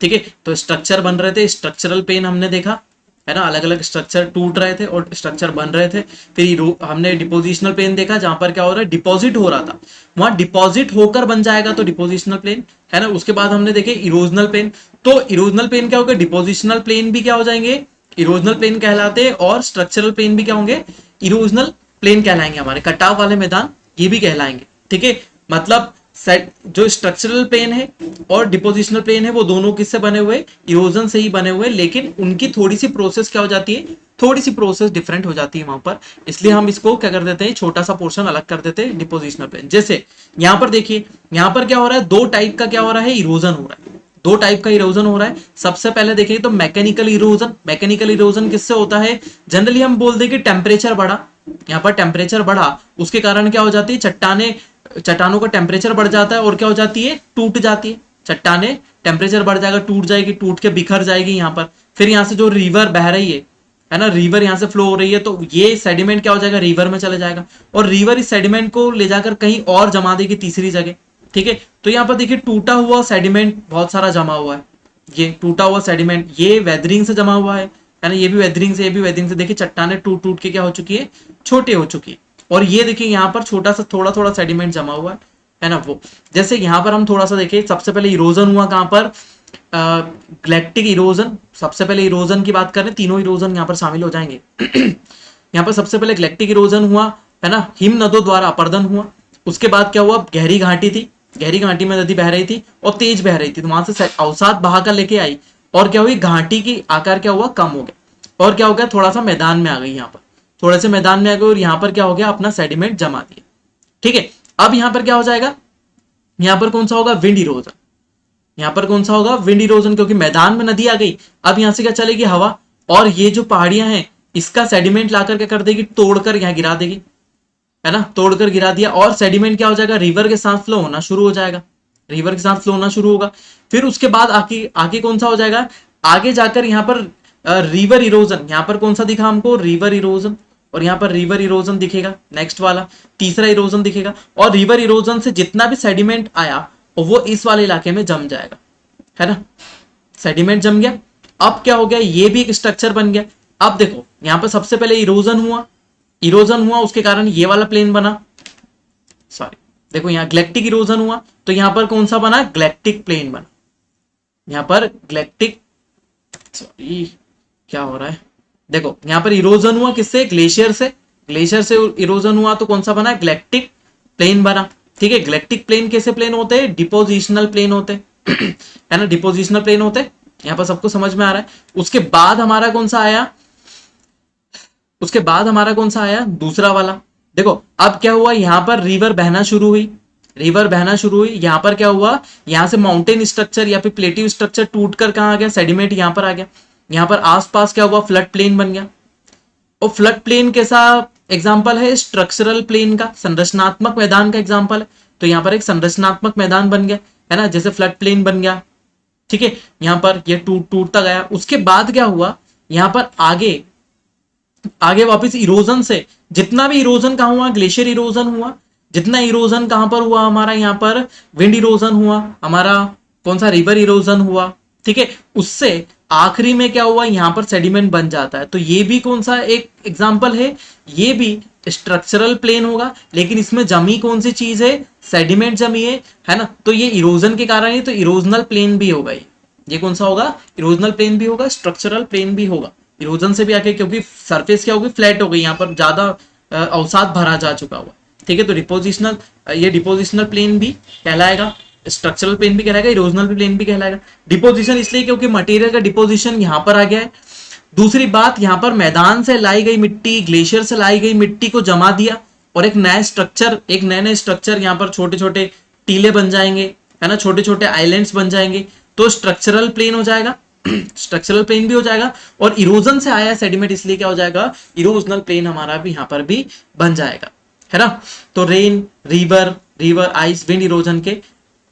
ठीक है, तो स्ट्रक्चर बन रहे थे, स्ट्रक्चरल प्लेन हमने देखा, है ना, अलग अलग स्ट्रक्चर टूट रहे थे और स्ट्रक्चर बन रहे थे। फिर हमने डिपोजिशनल प्लेन देखा जहां पर क्या हो रहा है, डिपॉजिट हो रहा था, वहां डिपॉजिट होकर बन जाएगा तो डिपोजिशनल प्लेन, है ना। उसके बाद हमने देखे इरोजनल प्लेन, तो इरोजनल प्लेन क्या होगा, डिपोजिशनल प्लेन भी क्या हो जाएंगे, इरोजनल प्लेन कहलाते, और स्ट्रक्चरल प्लेन भी क्या होंगे, इरोजनल प्लेन कहलाएंगे। हमारे कटाव वाले मैदान ये भी कहलाएंगे, ठीक है। मतलब सेट जो स्ट्रक्चरल प्लेन है और डिपोजिशनल प्लेन है वो दोनों किससे बने हुए, इरोजन से ही बने हुए, लेकिन उनकी थोड़ी सी प्रोसेस क्या हो जाती है, थोड़ी सी प्रोसेस डिफरेंट हो जाती है वहां पर, इसलिए हम इसको क्या कर देते हैं, छोटा सा पोर्शन अलग कर देते हैं डिपोजिशनल प्लेन। जैसे यहां पर देखिए, यहां पर क्या हो रहा है, दो टाइप का क्या हो रहा है, इरोजन हो रहा है, दो टाइप का इरोजन हो रहा है। सबसे पहले देखिए तो मैकेनिकल इरोजन, मैकेनिकल इरोजन किससे होता है, जनरली हम बोल दें कि टेम्परेचर बढ़ा, यहाँ पर टेम्परेचर बढ़ा, उसके कारण क्या हो जाती है, चट्टानों का टेम्परेचर बढ़ जाता है और क्या हो जाती है, टूट जाती है। चट्टाने टेम्परेचर बढ़ जाएगा, टूट जाएगी, टूट के बिखर जाएगी यहाँ पर। फिर यहाँ से जो रिवर बह रही है ना, रिवर यहाँ से फ्लो हो रही है, तो ये सेडिमेंट क्या हो जाएगा, रिवर में चले जाएगा, और रिवर इस सेडिमेंट को ले जाकर कहीं और जमा देगी तीसरी जगह, ठीक है। तो यहाँ पर देखिए टूटा हुआ सेडिमेंट बहुत सारा जमा हुआ है, ये टूटा हुआ सेडिमेंट ये वेदरिंग से जमा हुआ है ना, ये भी वेदरिंग से, ये भी वेदरिंग से। देखिए चट्टाने टूट टूट के क्या हो चुकी है, छोटे हो चुकी है। और ये देखिए यहाँ पर छोटा सा थोड़ा थोड़ा सेडिमेंट जमा हुआ है ना वो। जैसे यहाँ पर हम थोड़ा सा देखें, सबसे पहले इरोजन हुआ कहाँ पर, ग्लेक्टिक इरोजन। सबसे पहले इरोजन की बात करें, तीनों इरोजन यहाँ पर शामिल हो जाएंगे। यहाँ पर सबसे पहले ग्लेक्टिक इरोजन हुआ, है ना, हिम नदों द्वारा अपर्दन हुआ। उसके बाद क्या हुआ, गहरी घाटी थी, गहरी घाटी में नदी बह रही थी और तेज बह रही थी, तो वहां से अवसाद बहाकर लेके आई, और क्या हुई, घाटी की आकार क्या हुआ, कम हो गया, और क्या हो गया, थोड़ा सा मैदान में आ गई, यहाँ पर थोड़े से मैदान में आ गए, और यहाँ पर क्या हो गया, अपना सेडिमेंट जमा दिया, ठीक है। अब यहाँ पर क्या हो जाएगा, यहाँ पर कौन सा होगा, विंड इरोजन। यहाँ पर कौन सा होगा, विंड इरोजन, क्योंकि मैदान में नदी आ गई। अब यहाँ से क्या चलेगी, हवा, और ये जो पहाड़ियां हैं इसका सेडिमेंट लाकर क्या कर देगी, तोड़कर यहाँ गिरा देगी, है ना, तोड़कर गिरा दिया, और सेडिमेंट क्या हो जाएगा, रिवर के साथ फ्लो होना शुरू हो जाएगा, रिवर के साथ फ्लो होना शुरू होगा। फिर उसके बाद आगे आगे कौन सा हो जाएगा, आगे जाकर यहाँ पर रिवर इरोजन, यहाँ पर कौन सा दिखा हमको, रिवर इरोजन, और यहाँ पर रिवर इरोजन दिखेगा, नेक्स्ट वाला तीसरा इरोजन दिखेगा। और रिवर इरोजन से जितना भी सेडिमेंट आया वो इस वाले इलाके में जम जाएगा, है ना, सेडिमेंट जम गया। अब क्या हो गया, ये भी एक स्ट्रक्चर बन गया। अब देखो यहाँ पर सबसे पहले इरोजन हुआ, इरोजन हुआ, उसके कारण ये वाला प्लेन बना, सॉरी देखो यहाँ ग्लेक्टिक इरोजन हुआ, तो यहाँ पर कौन सा बना, ग्लेक्टिक प्लेन बना, यहाँ पर ग्लेक्टिक, सॉरी क्या हो रहा है, देखो यहाँ पर इरोजन हुआ किससे, ग्लेशियर से, ग्लेशियर से इरोजन हुआ, तो कौन सा बना, ग्लेक्टिक प्लेन बना, ठीक है। ग्लेक्टिक प्लेन कैसे प्लेन होते हैं, डिपोजिशनल प्लेन होते हैं, है ना, डिपोजिशनल प्लेन होते हैं। यहाँ पर सबको समझ में आ रहा है। उसके बाद हमारा कौन सा आया, उसके बाद हमारा कौन सा आया, दूसरा वाला। देखो अब क्या हुआ, यहां पर रिवर बहना शुरू हुई, रिवर बहना शुरू हुई, यहां पर क्या हुआ, यहां से माउंटेन स्ट्रक्चर या फिर प्लेटिव स्ट्रक्चर टूटकर कहां आ गया, सेडिमेंट यहां पर आ गया। यहां पर आसपास क्या हुआ, फ्लड प्लेन बन गया। और फ्लड प्लेन कैसा एग्जाम्पल है, स्ट्रक्चरल प्लेन का, संरचनात्मक मैदान का एग्जाम्पल है। तो यहां पर एक संरचनात्मक मैदान बन गया, है ना, जैसे फ्लड प्लेन बन गया, ठीक है। यहां पर ये टूटता गया। उसके बाद क्या हुआ, यहां पर आगे आगे वापस इरोजन से, जितना भी इरोजन कहां हुआ, ग्लेशियर इरोजन हुआ, जितना इरोजन कहां पर हुआ हमारा, यहां पर विंड इरोजन हुआ हमारा, कौन सा, रिवर इरोजन हुआ, ठीक है। उससे आखिरी में क्या हुआ, यहां पर सेडिमेंट बन जाता है। तो ये भी कौन सा एक एग्जांपल है, ये भी स्ट्रक्चरल प्लेन होगा, लेकिन इसमें जमी कौन सी चीज है, सेडिमेंट जमी है ना। तो ये इरोजन के कारण ही तो इरोजनल प्लेन भी होगा, ये कौन सा होगा, इरोजनल प्लेन भी होगा, स्ट्रक्चरल प्लेन भी होगा, इरोजन से भी आके, क्योंकि सरफेस क्या होगी, फ्लैट हो गई, यहाँ पर ज्यादा अवसाद भरा जा चुका हुआ, ठीक है। तो डिपोजिशनल, ये डिपोजिशनल प्लेन भी कहलाएगा, स्ट्रक्चरल प्लेन भी कहलाएगा, इरोजनल प्लेन भी कहलाएगा। डिपोजिशन इसलिए क्योंकि मटेरियल का डिपोजिशन यहाँ पर आ गया है। दूसरी बात, यहाँ पर मैदान से लाई गई मिट्टी, ग्लेशियर से लाई गई मिट्टी को जमा दिया, और एक नया स्ट्रक्चर, एक नए नए स्ट्रक्चर, यहाँ पर छोटे छोटे टीले बन जाएंगे, है ना, छोटे छोटे आइलैंड्स बन जाएंगे, तो स्ट्रक्चरल प्लेन हो जाएगा, स्ट्रक्चरल प्लेन भी हो जाएगा। और इरोजन से आया सेडिमेंट, इसलिए क्या हो जाएगा, इरोजनल प्लेन हमारा भी यहाँ पर भी बन जाएगा, है ना। तो rain, river ice, wind erosion के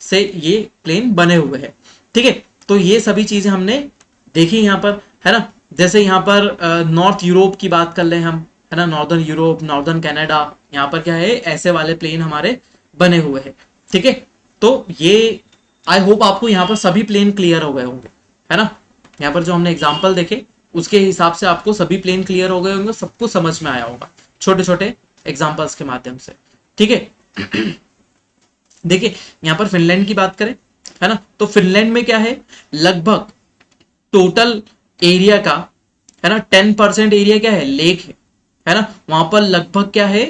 से ये प्लेन बने हुए हैं, ठीक है। तो ये सभी चीजें हमने देखी यहाँ पर, है ना। जैसे यहाँ पर नॉर्थ यूरोप की बात कर ले हम, है ना, नॉर्दर्न यूरोप, नॉर्दर्न कनाडा, यहाँ पर क्या है, ऐसे वाले प्लेन हमारे बने हुए हैं, ठीक है। तो ये आई होप आपको यहाँ पर सभी प्लेन क्लियर हो गए होंगे, है ना। यहाँ पर जो हमने एग्जाम्पल देखे उसके हिसाब से आपको सभी प्लेन क्लियर हो गए होंगे, सबको समझ में आया होगा छोटे छोटे एग्जाम्पल्स के माध्यम से। ठीक है। देखिए यहाँ पर फिनलैंड की बात करें, है ना, तो फिनलैंड में क्या है, लगभग टोटल एरिया का, है ना, 10% एरिया क्या है, लेक है ना, वहां पर लगभग क्या है,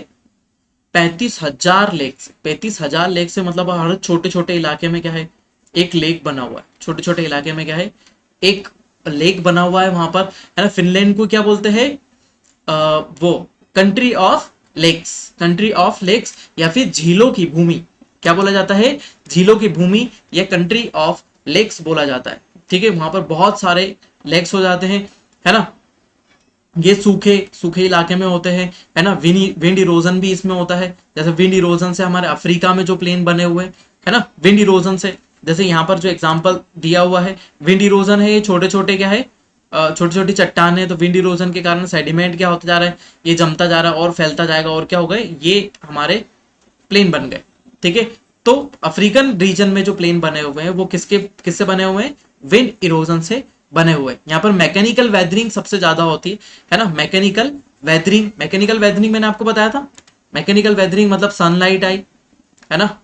35,000 लेक से, 35,000 लेक से मतलब हर छोटे छोटे इलाके में क्या है, एक लेक बना हुआ है। छोटे छोटे इलाके में क्या है, एक लेक बना हुआ है वहां पर, है ना। फिनलैंड को क्या बोलते हैं, वो country of lakes, country of lakes, या फिर झीलों की भूमि, क्या बोला जाता है, झीलों की भूमि या कंट्री ऑफ लेक्स बोला जाता है। ठीक है, वहां पर बहुत सारे लेक्स हो जाते हैं, है ना। ये सूखे सूखे इलाके में होते हैं, है ना। विंड इरोजन भी इसमें होता है, जैसे विंड इरोजन से हमारे अफ्रीका में जो प्लेन बने हुए हैं, है ना, विंड इरोजन से, जैसे यहाँ पर जो एग्जांपल दिया हुआ है, विंड इरोजन है, ये छोटे छोटे क्या है, छोटी छोटी चट्टान है, तो विंड इरोजन के कारण सेडिमेंट क्या होता जा रहा है, ये जमता जा रहा है और फैलता जाएगा, और क्या हो गए, ये हमारे प्लेन बन गए। ठीक है, तो अफ्रीकन रीजन में जो प्लेन बने हुए हैं वो किससे बने हुए हैं, विंड इरोजन से बने हुए। यहाँ पर मैकेनिकल वेदरिंग सबसे ज्यादा होती है ना, मैकेनिकल वेदरिंग। मैकेनिकल वेदरिंग मैंने आपको बताया था, मैकेनिकल वेदरिंग मतलब सनलाइट आई, है ना,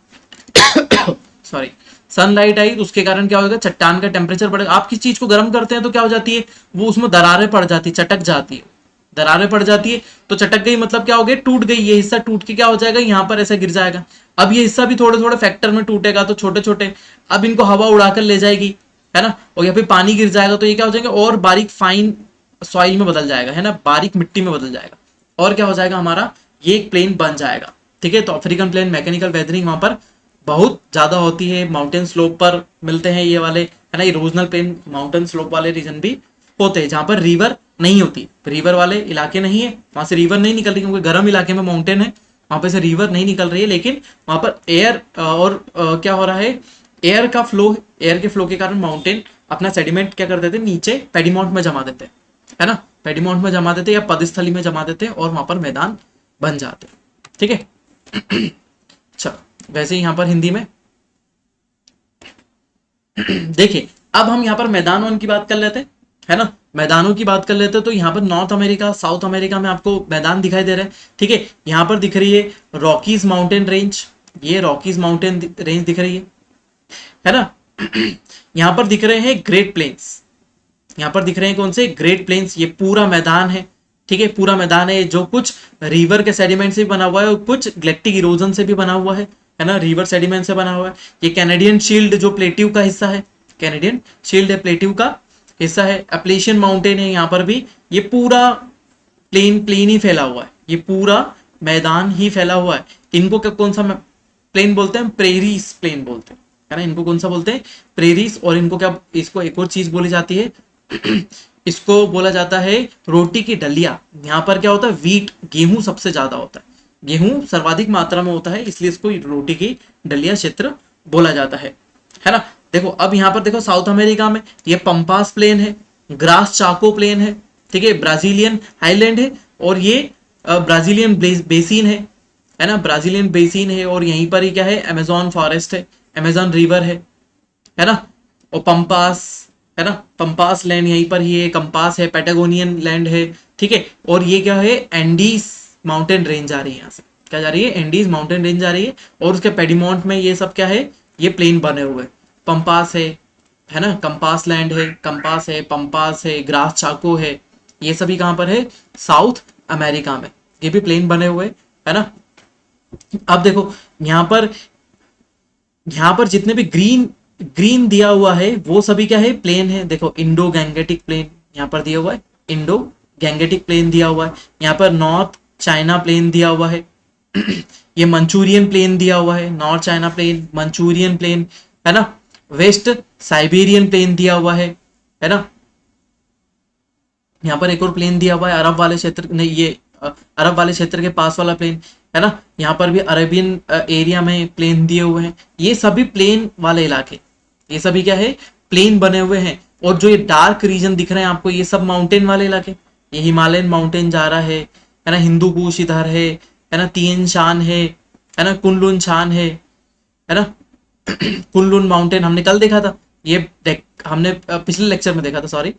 सॉरी, सनलाइट आई तो उसके कारण क्या होगा, चट्टान का टेम्परेचर बढ़ेगा। आप किस चीज को गर्म करते हैं तो क्या हो जाती है, वो उसमें दरारें पड़ जाती है, चटक जाती है, दरारें पड़ जाती है, तो चटक गई मतलब क्या हो गया, टूट गई, ये हिस्सा टूट के क्या हो जाएगा, यहाँ पर ऐसा गिर जाएगा। अब ये हिस्सा भी थोड़े थोड़े फैक्टर में टूटेगा, तो छोटे छोटे, अब इनको हवा उड़ाकर ले जाएगी, है ना, और या फिर पानी गिर जाएगा तो ये क्या हो जाएंगे, और बारीक फाइन सॉइल में बदल जाएगा, है ना, बारीक मिट्टी में बदल जाएगा, और क्या हो जाएगा हमारा, ये एक प्लेन बन जाएगा। ठीक है, तो अफ्रीकन प्लेन मैकेनिकल वेदरिंग वहां पर बहुत ज्यादा होती है, माउंटेन स्लोप पर मिलते हैं ये वाले, है ना, इरोजनल प्लेन माउंटेन स्लोप वाले रीजन भी होते हैं, जहां पर रिवर नहीं होती, रिवर वाले इलाके नहीं है, वहां से रिवर नहीं निकल रही, क्योंकि गर्म इलाके में माउंटेन है, वहां पे से रिवर नहीं निकल रही है, लेकिन वहां पर एयर और क्या हो रहा है, एयर का फ्लो, एयर के फ्लो के कारण माउंटेन अपना सेडिमेंट क्या कर देते हैं, नीचे पेडीमोंट में जमा देते हैं, है ना, पेडीमोंट में जमा देते हैं या पदस्थली में जमा देते हैं, और वहां पर मैदान बन जाते हैं। ठीक है। अच्छा, वैसे ही यहाँ पर हिंदी में देखिए, अब हम यहाँ पर मैदानों की बात कर लेते हैं, है ना, मैदानों की बात कर लेते हैं, तो यहाँ पर नॉर्थ अमेरिका, साउथ अमेरिका में आपको मैदान दिखाई दे रहे हैं। ठीक है, यहाँ पर दिख रही है रॉकीज माउंटेन रेंज, ये रॉकीज माउंटेन रेंज दिख रही है ना। यहाँ पर दिख रहे हैं ग्रेट प्लेन्स, यहाँ पर दिख रहे हैं कौन से, ग्रेट प्लेन्स, ये पूरा मैदान है। ठीक है, पूरा मैदान है, जो कुछ रिवर के सेडिमेंट से भी बना हुआ है और कुछ ग्लेक्टिक इरोजन से भी बना हुआ है ना, रिवर सेडिमेंट से बना हुआ है। ये कैनेडियन शील्ड जो प्लेट्यू का हिस्सा है, कैनेडियन शील्ड है, प्लेट्यू का हिस्सा है। एप्लेशियन माउंटेन है यहाँ पर भी, ये पूरा प्लेन ही फैला हुआ है, ये पूरा मैदान ही फैला हुआ है। इनको कौन सा प्लेन बोलते हैं, प्रेरीज प्लेन बोलते हैं, है ना, इनको कौन सा बोलते हैं, प्रेरीज। और इनको क्या, इसको एक और चीज बोली जाती है, इसको बोला जाता है रोटी की डलिया। यहाँ पर क्या होता है, वीट, गेहूं सबसे ज्यादा होता है, गेहूं सर्वाधिक मात्रा में होता है, इसलिए इसको रोटी की डलिया क्षेत्र बोला जाता है ना। देखो अब यहाँ पर देखो, साउथ अमेरिका में ये पंपास प्लेन है, ग्रास चाको प्लेन है, ठीक है, ब्राजीलियन हाईलैंड है, और ये ब्राजीलियन बेसिन है ना, ब्राजीलियन बेसिन है, और यहीं पर ही क्या है, अमेजोन फॉरेस्ट है, अमेजोन रिवर है ना, और पंपास, है ना, पंपास लैंड यहीं पर ही है, कंपास है, पैटागोनियन लैंड है। ठीक है, और ये क्या है, एंडीज माउंटेन रेंज आ रही है, यहाँ से क्या जा रही है, एंडीज माउंटेन रेंज आ रही है, और उसके पेडीमोंट में ये सब क्या है, ये प्लेन बने हुए, पंपास है ना, कंपास लैंड है, कंपास है, पंपास है, ग्रास चाको है, ये सभी कहां पर है, साउथ अमेरिका में, ये भी प्लेन बने हुए है ना। अब देखो यहाँ पर जितने भी ग्रीन ग्रीन दिया हुआ है वो सभी क्या है, प्लेन है। देखो इंडो गैंगेटिक प्लेन यहाँ पर दिया हुआ है, इंडो गैंगेटिक प्लेन दिया हुआ है, यहाँ पर नॉर्थ चाइना प्लेन दिया हुआ है, ये मंचूरियन प्लेन दिया हुआ है, north China plain, Manchurian plain, है ना, वेस्ट साइबेरियन प्लेन दिया हुआ है ना। यहाँ पर एक और प्लेन दिया हुआ है, अरब वाले क्षेत्र, नहीं ये अरब वाले क्षेत्र के पास वाला प्लेन है ना। यहाँ पर भी अरेबियन एरिया में प्लेन दिए हुए हैं। ये सभी प्लेन वाले इलाके, ये सभी क्या है, प्लेन बने हुए हैं। और जो ये डार्क रीजन दिख रहे हैं आपको, ये सब माउंटेन वाले इलाके, ये हिमालयन माउंटेन जा रहा है ना, हिंदू कुश इधर है ना, तीन शान है ना, कुनलुन शान है ना। कुनलुन माउंटेन हमने कल देखा था, ये हमने पिछले लेक्चर में देखा था, सॉरी,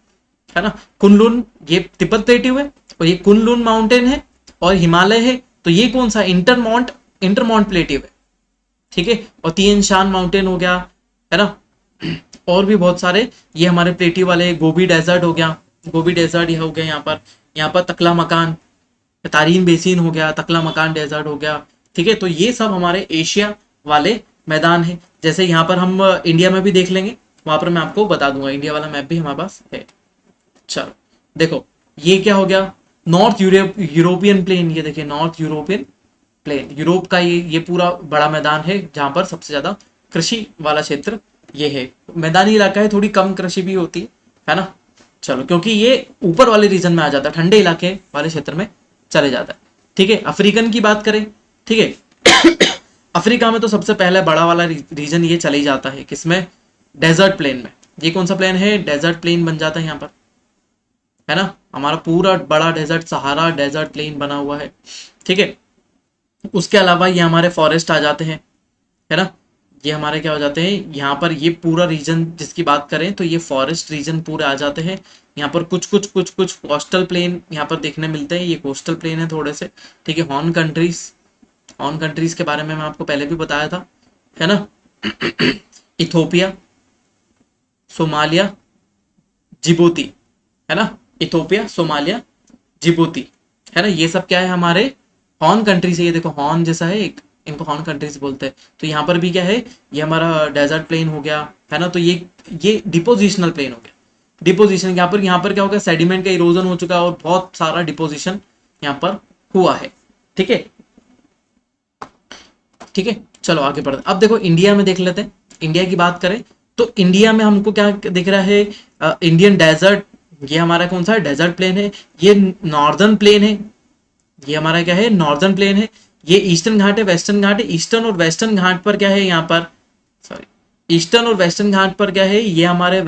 है ना। कुनलुन ये तिब्बत प्लेट्यू है, और ये कुनलुन माउंटेन है, और हिमालय है। तो ये कौन सा इंटरमॉन्ट प्लेट्यू है, ठीक है। और तिएन शान माउंटेन हो गया, है ना। और भी बहुत सारे ये हमारे प्लेट्यू वाले, गोबी डेजर्ट हो गया, गोबी डेजर्ट ये हो गया यहाँ पर तकला मकान, तारीन बेसिन हो गया, तकला मकान डेजर्ट हो गया, ठीक है। तो ये सब हमारे एशिया वाले मैदान है। जैसे यहाँ पर हम इंडिया में भी देख लेंगे, वहां पर मैं आपको बता दूंगा, इंडिया वाला मैप भी हमारे पास है। चलो देखो, ये क्या हो गया, नॉर्थ यूरोपियन प्लेन, ये देखिए नॉर्थ यूरोपियन प्लेन, यूरोप का ये पूरा बड़ा मैदान है, जहां पर सबसे ज्यादा कृषि वाला क्षेत्र ये है। मैदानी इलाका है, थोड़ी कम कृषि भी होती है ना। चलो, क्योंकि ये रीजन वाले रीजन में आ जाता है, ठंडे इलाके वाले क्षेत्र में चले जाता है, ठीक है। अफ्रीकन की बात करें, ठीक है। अफ्रीका में तो सबसे पहले बड़ा वाला रीजन ये चले जाता है, किसमें, डेजर्ट प्लेन में। ये कौन सा प्लेन है, डेजर्ट प्लेन बन जाता है यहाँ पर, है ना। हमारा पूरा बड़ा डेजर्ट, सहारा डेजर्ट प्लेन बना हुआ है, ठीक है। उसके अलावा ये हमारे फॉरेस्ट आ जाते हैं, है ना। ये हमारे क्या हो जाते हैं, यहाँ पर ये पूरा रीजन जिसकी बात करें तो ये फॉरेस्ट रीजन पूरे आ जाते हैं। यहाँ पर कुछ कोस्टल प्लेन यहाँ पर देखने मिलते हैं, ये कोस्टल प्लेन है थोड़े से, ठीक है। हॉर्न कंट्रीज के बारे में मैं आपको पहले भी बताया था, है ना। इथोपिया, सोमालिया, जिबूती, है ना। इथोपिया, सोमालिया, जिबूती, है ना। ये सब क्या है, हमारे हॉर्न कंट्री से। ये देखो हॉर्न जैसा है एक, इनको हॉर्न कंट्रीज बोलते हैं। तो यहाँ पर भी क्या है, ये हमारा डेजर्ट प्लेन हो गया, है ना। तो ये डिपोजिशनल प्लेन हो गया। डिपोजिशन यहाँ पर क्या हो गया, सेडिमेंट का इरोजन हो चुका है, और बहुत सारा डिपोजिशन यहाँ पर हुआ है, ठीक है। ठीक है, चलो आगे बढ़ते। अब देखो इंडिया में देख लेते हैं, इंडिया की बात करें तो इंडिया में हमको क्या दिख रहा है, इंडियन डेजर्ट, ये हमारा कौन सा है, डेजर्ट प्लेन है। ये नॉर्दर्न प्लेन है, ये हमारा क्या है, नॉर्दर्न प्लेन है। ये ईस्टर्न घाट है, वेस्टर्न घाट है। ईस्टर्न और वेस्टर्न घाट पर क्या है, यहाँ पर सॉरी ईस्टर्न और वेस्टर्न घाट पर क्या है, ये हमारे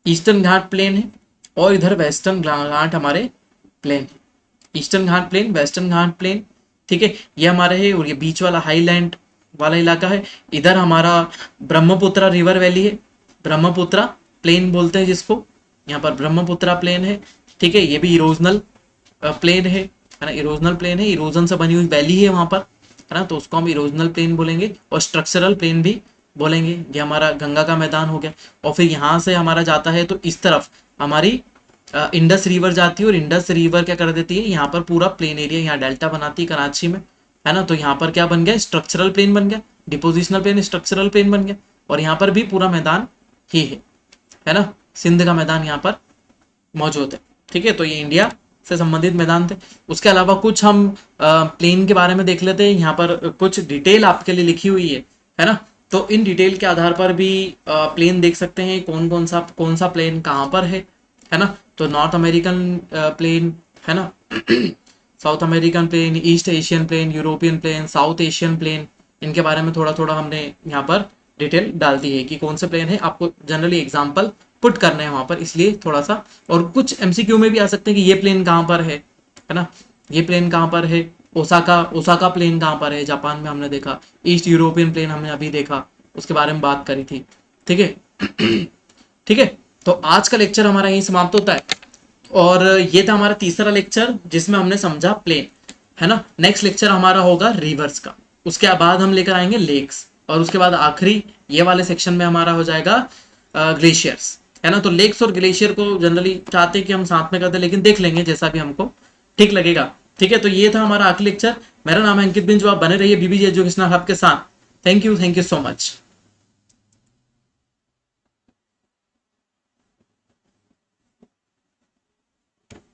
ईस्टर्न घाट प्लेन है, और इधर वेस्टर्न घाट हमारे प्लेन है। ईस्टर्न घाट प्लेन, वेस्टर्न घाट प्लेन, ठीक है। ये हमारे है, और ये बीच वाला हाईलैंड वाला इलाका है। इधर हमारा ब्रह्मपुत्रा रिवर वैली है, ब्रह्मपुत्रा प्लेन बोलते हैं जिसको, यहाँ पर ब्रह्मपुत्रा प्लेन है, ठीक है। ये भी इरोजनल प्लेन है ना, इरोजनल प्लेन है, इरोजन से बनी हुई वैली है वहां पर, है ना। तो उसको हम इरोजनल प्लेन बोलेंगे, और स्ट्रक्चरल प्लेन भी बोलेंगे। ये हमारा गंगा का मैदान हो गया। और फिर यहाँ से हमारा जाता है तो इस तरफ हमारी इंडस रिवर जाती है, और इंडस रिवर क्या कर देती है, यहाँ पर पूरा प्लेन एरिया, यहाँ डेल्टा बनाती है कराची में, है ना। तो यहाँ पर क्या बन गया, स्ट्रक्चरल प्लेन बन गया, डिपोजिशनल प्लेन स्ट्रक्चरल प्लेन बन गया। और यहाँ पर भी पूरा मैदान ही है ना, सिंध का मैदान यहाँ पर मौजूद है, ठीक है। तो ये इंडिया से संबंधित मैदान थे। उसके अलावा कुछ हम प्लेन के बारे में देख लेते हैं। यहाँ पर कुछ डिटेल आपके लिए लिखी हुई है ना। तो इन डिटेल के आधार पर भी प्लेन देख सकते हैं, कौन सा प्लेन कहाँ पर है ना। तो नॉर्थ अमेरिकन प्लेन, है ना, south American plain, east Asian plain, European plain, south Asian plain, इनके बारे में थोड़ा थोड़ा हमने यहाँ पर डिटेल डाल दी है कि कौन से प्लेन है। आपको जनरली एग्जाम्पल पुट करना है वहां पर, इसलिए थोड़ा सा। और कुछ एमसीक्यू में भी आ सकते हैं कि ये प्लेन कहाँ पर है ना, ये प्लेन कहाँ पर है, ओसाका प्लेन कहाँ पर है, जापान में हमने देखा। ईस्ट यूरोपियन प्लेन हमने अभी देखा, उसके बारे में बात करी थी, ठीक है। ठीक है, तो आज का लेक्चर हमारा यही समाप्त होता है, और ये था हमारा तीसरा लेक्चर जिसमें हमने समझा प्लेन, है ना। नेक्स्ट लेक्चर हमारा होगा रिवर्स का, उसके बाद हम लेकर आएंगे लेक्स, और उसके बाद आखिरी ये वाले सेक्शन में हमारा हो जाएगा ग्लेशियर्स, है ना। तो लेक्स और ग्लेशियर को जनरली चाहते हैं कि हम साथ में करते, लेकिन देख लेंगे जैसा भी हमको ठीक लगेगा, ठीक है। तो ये था हमारा आखिरी लेक्चर। मेरा नाम है अंकित बिंजवा, बने रहिए बीबीजे एजुकेशनल हब के साथ। Thank you so much.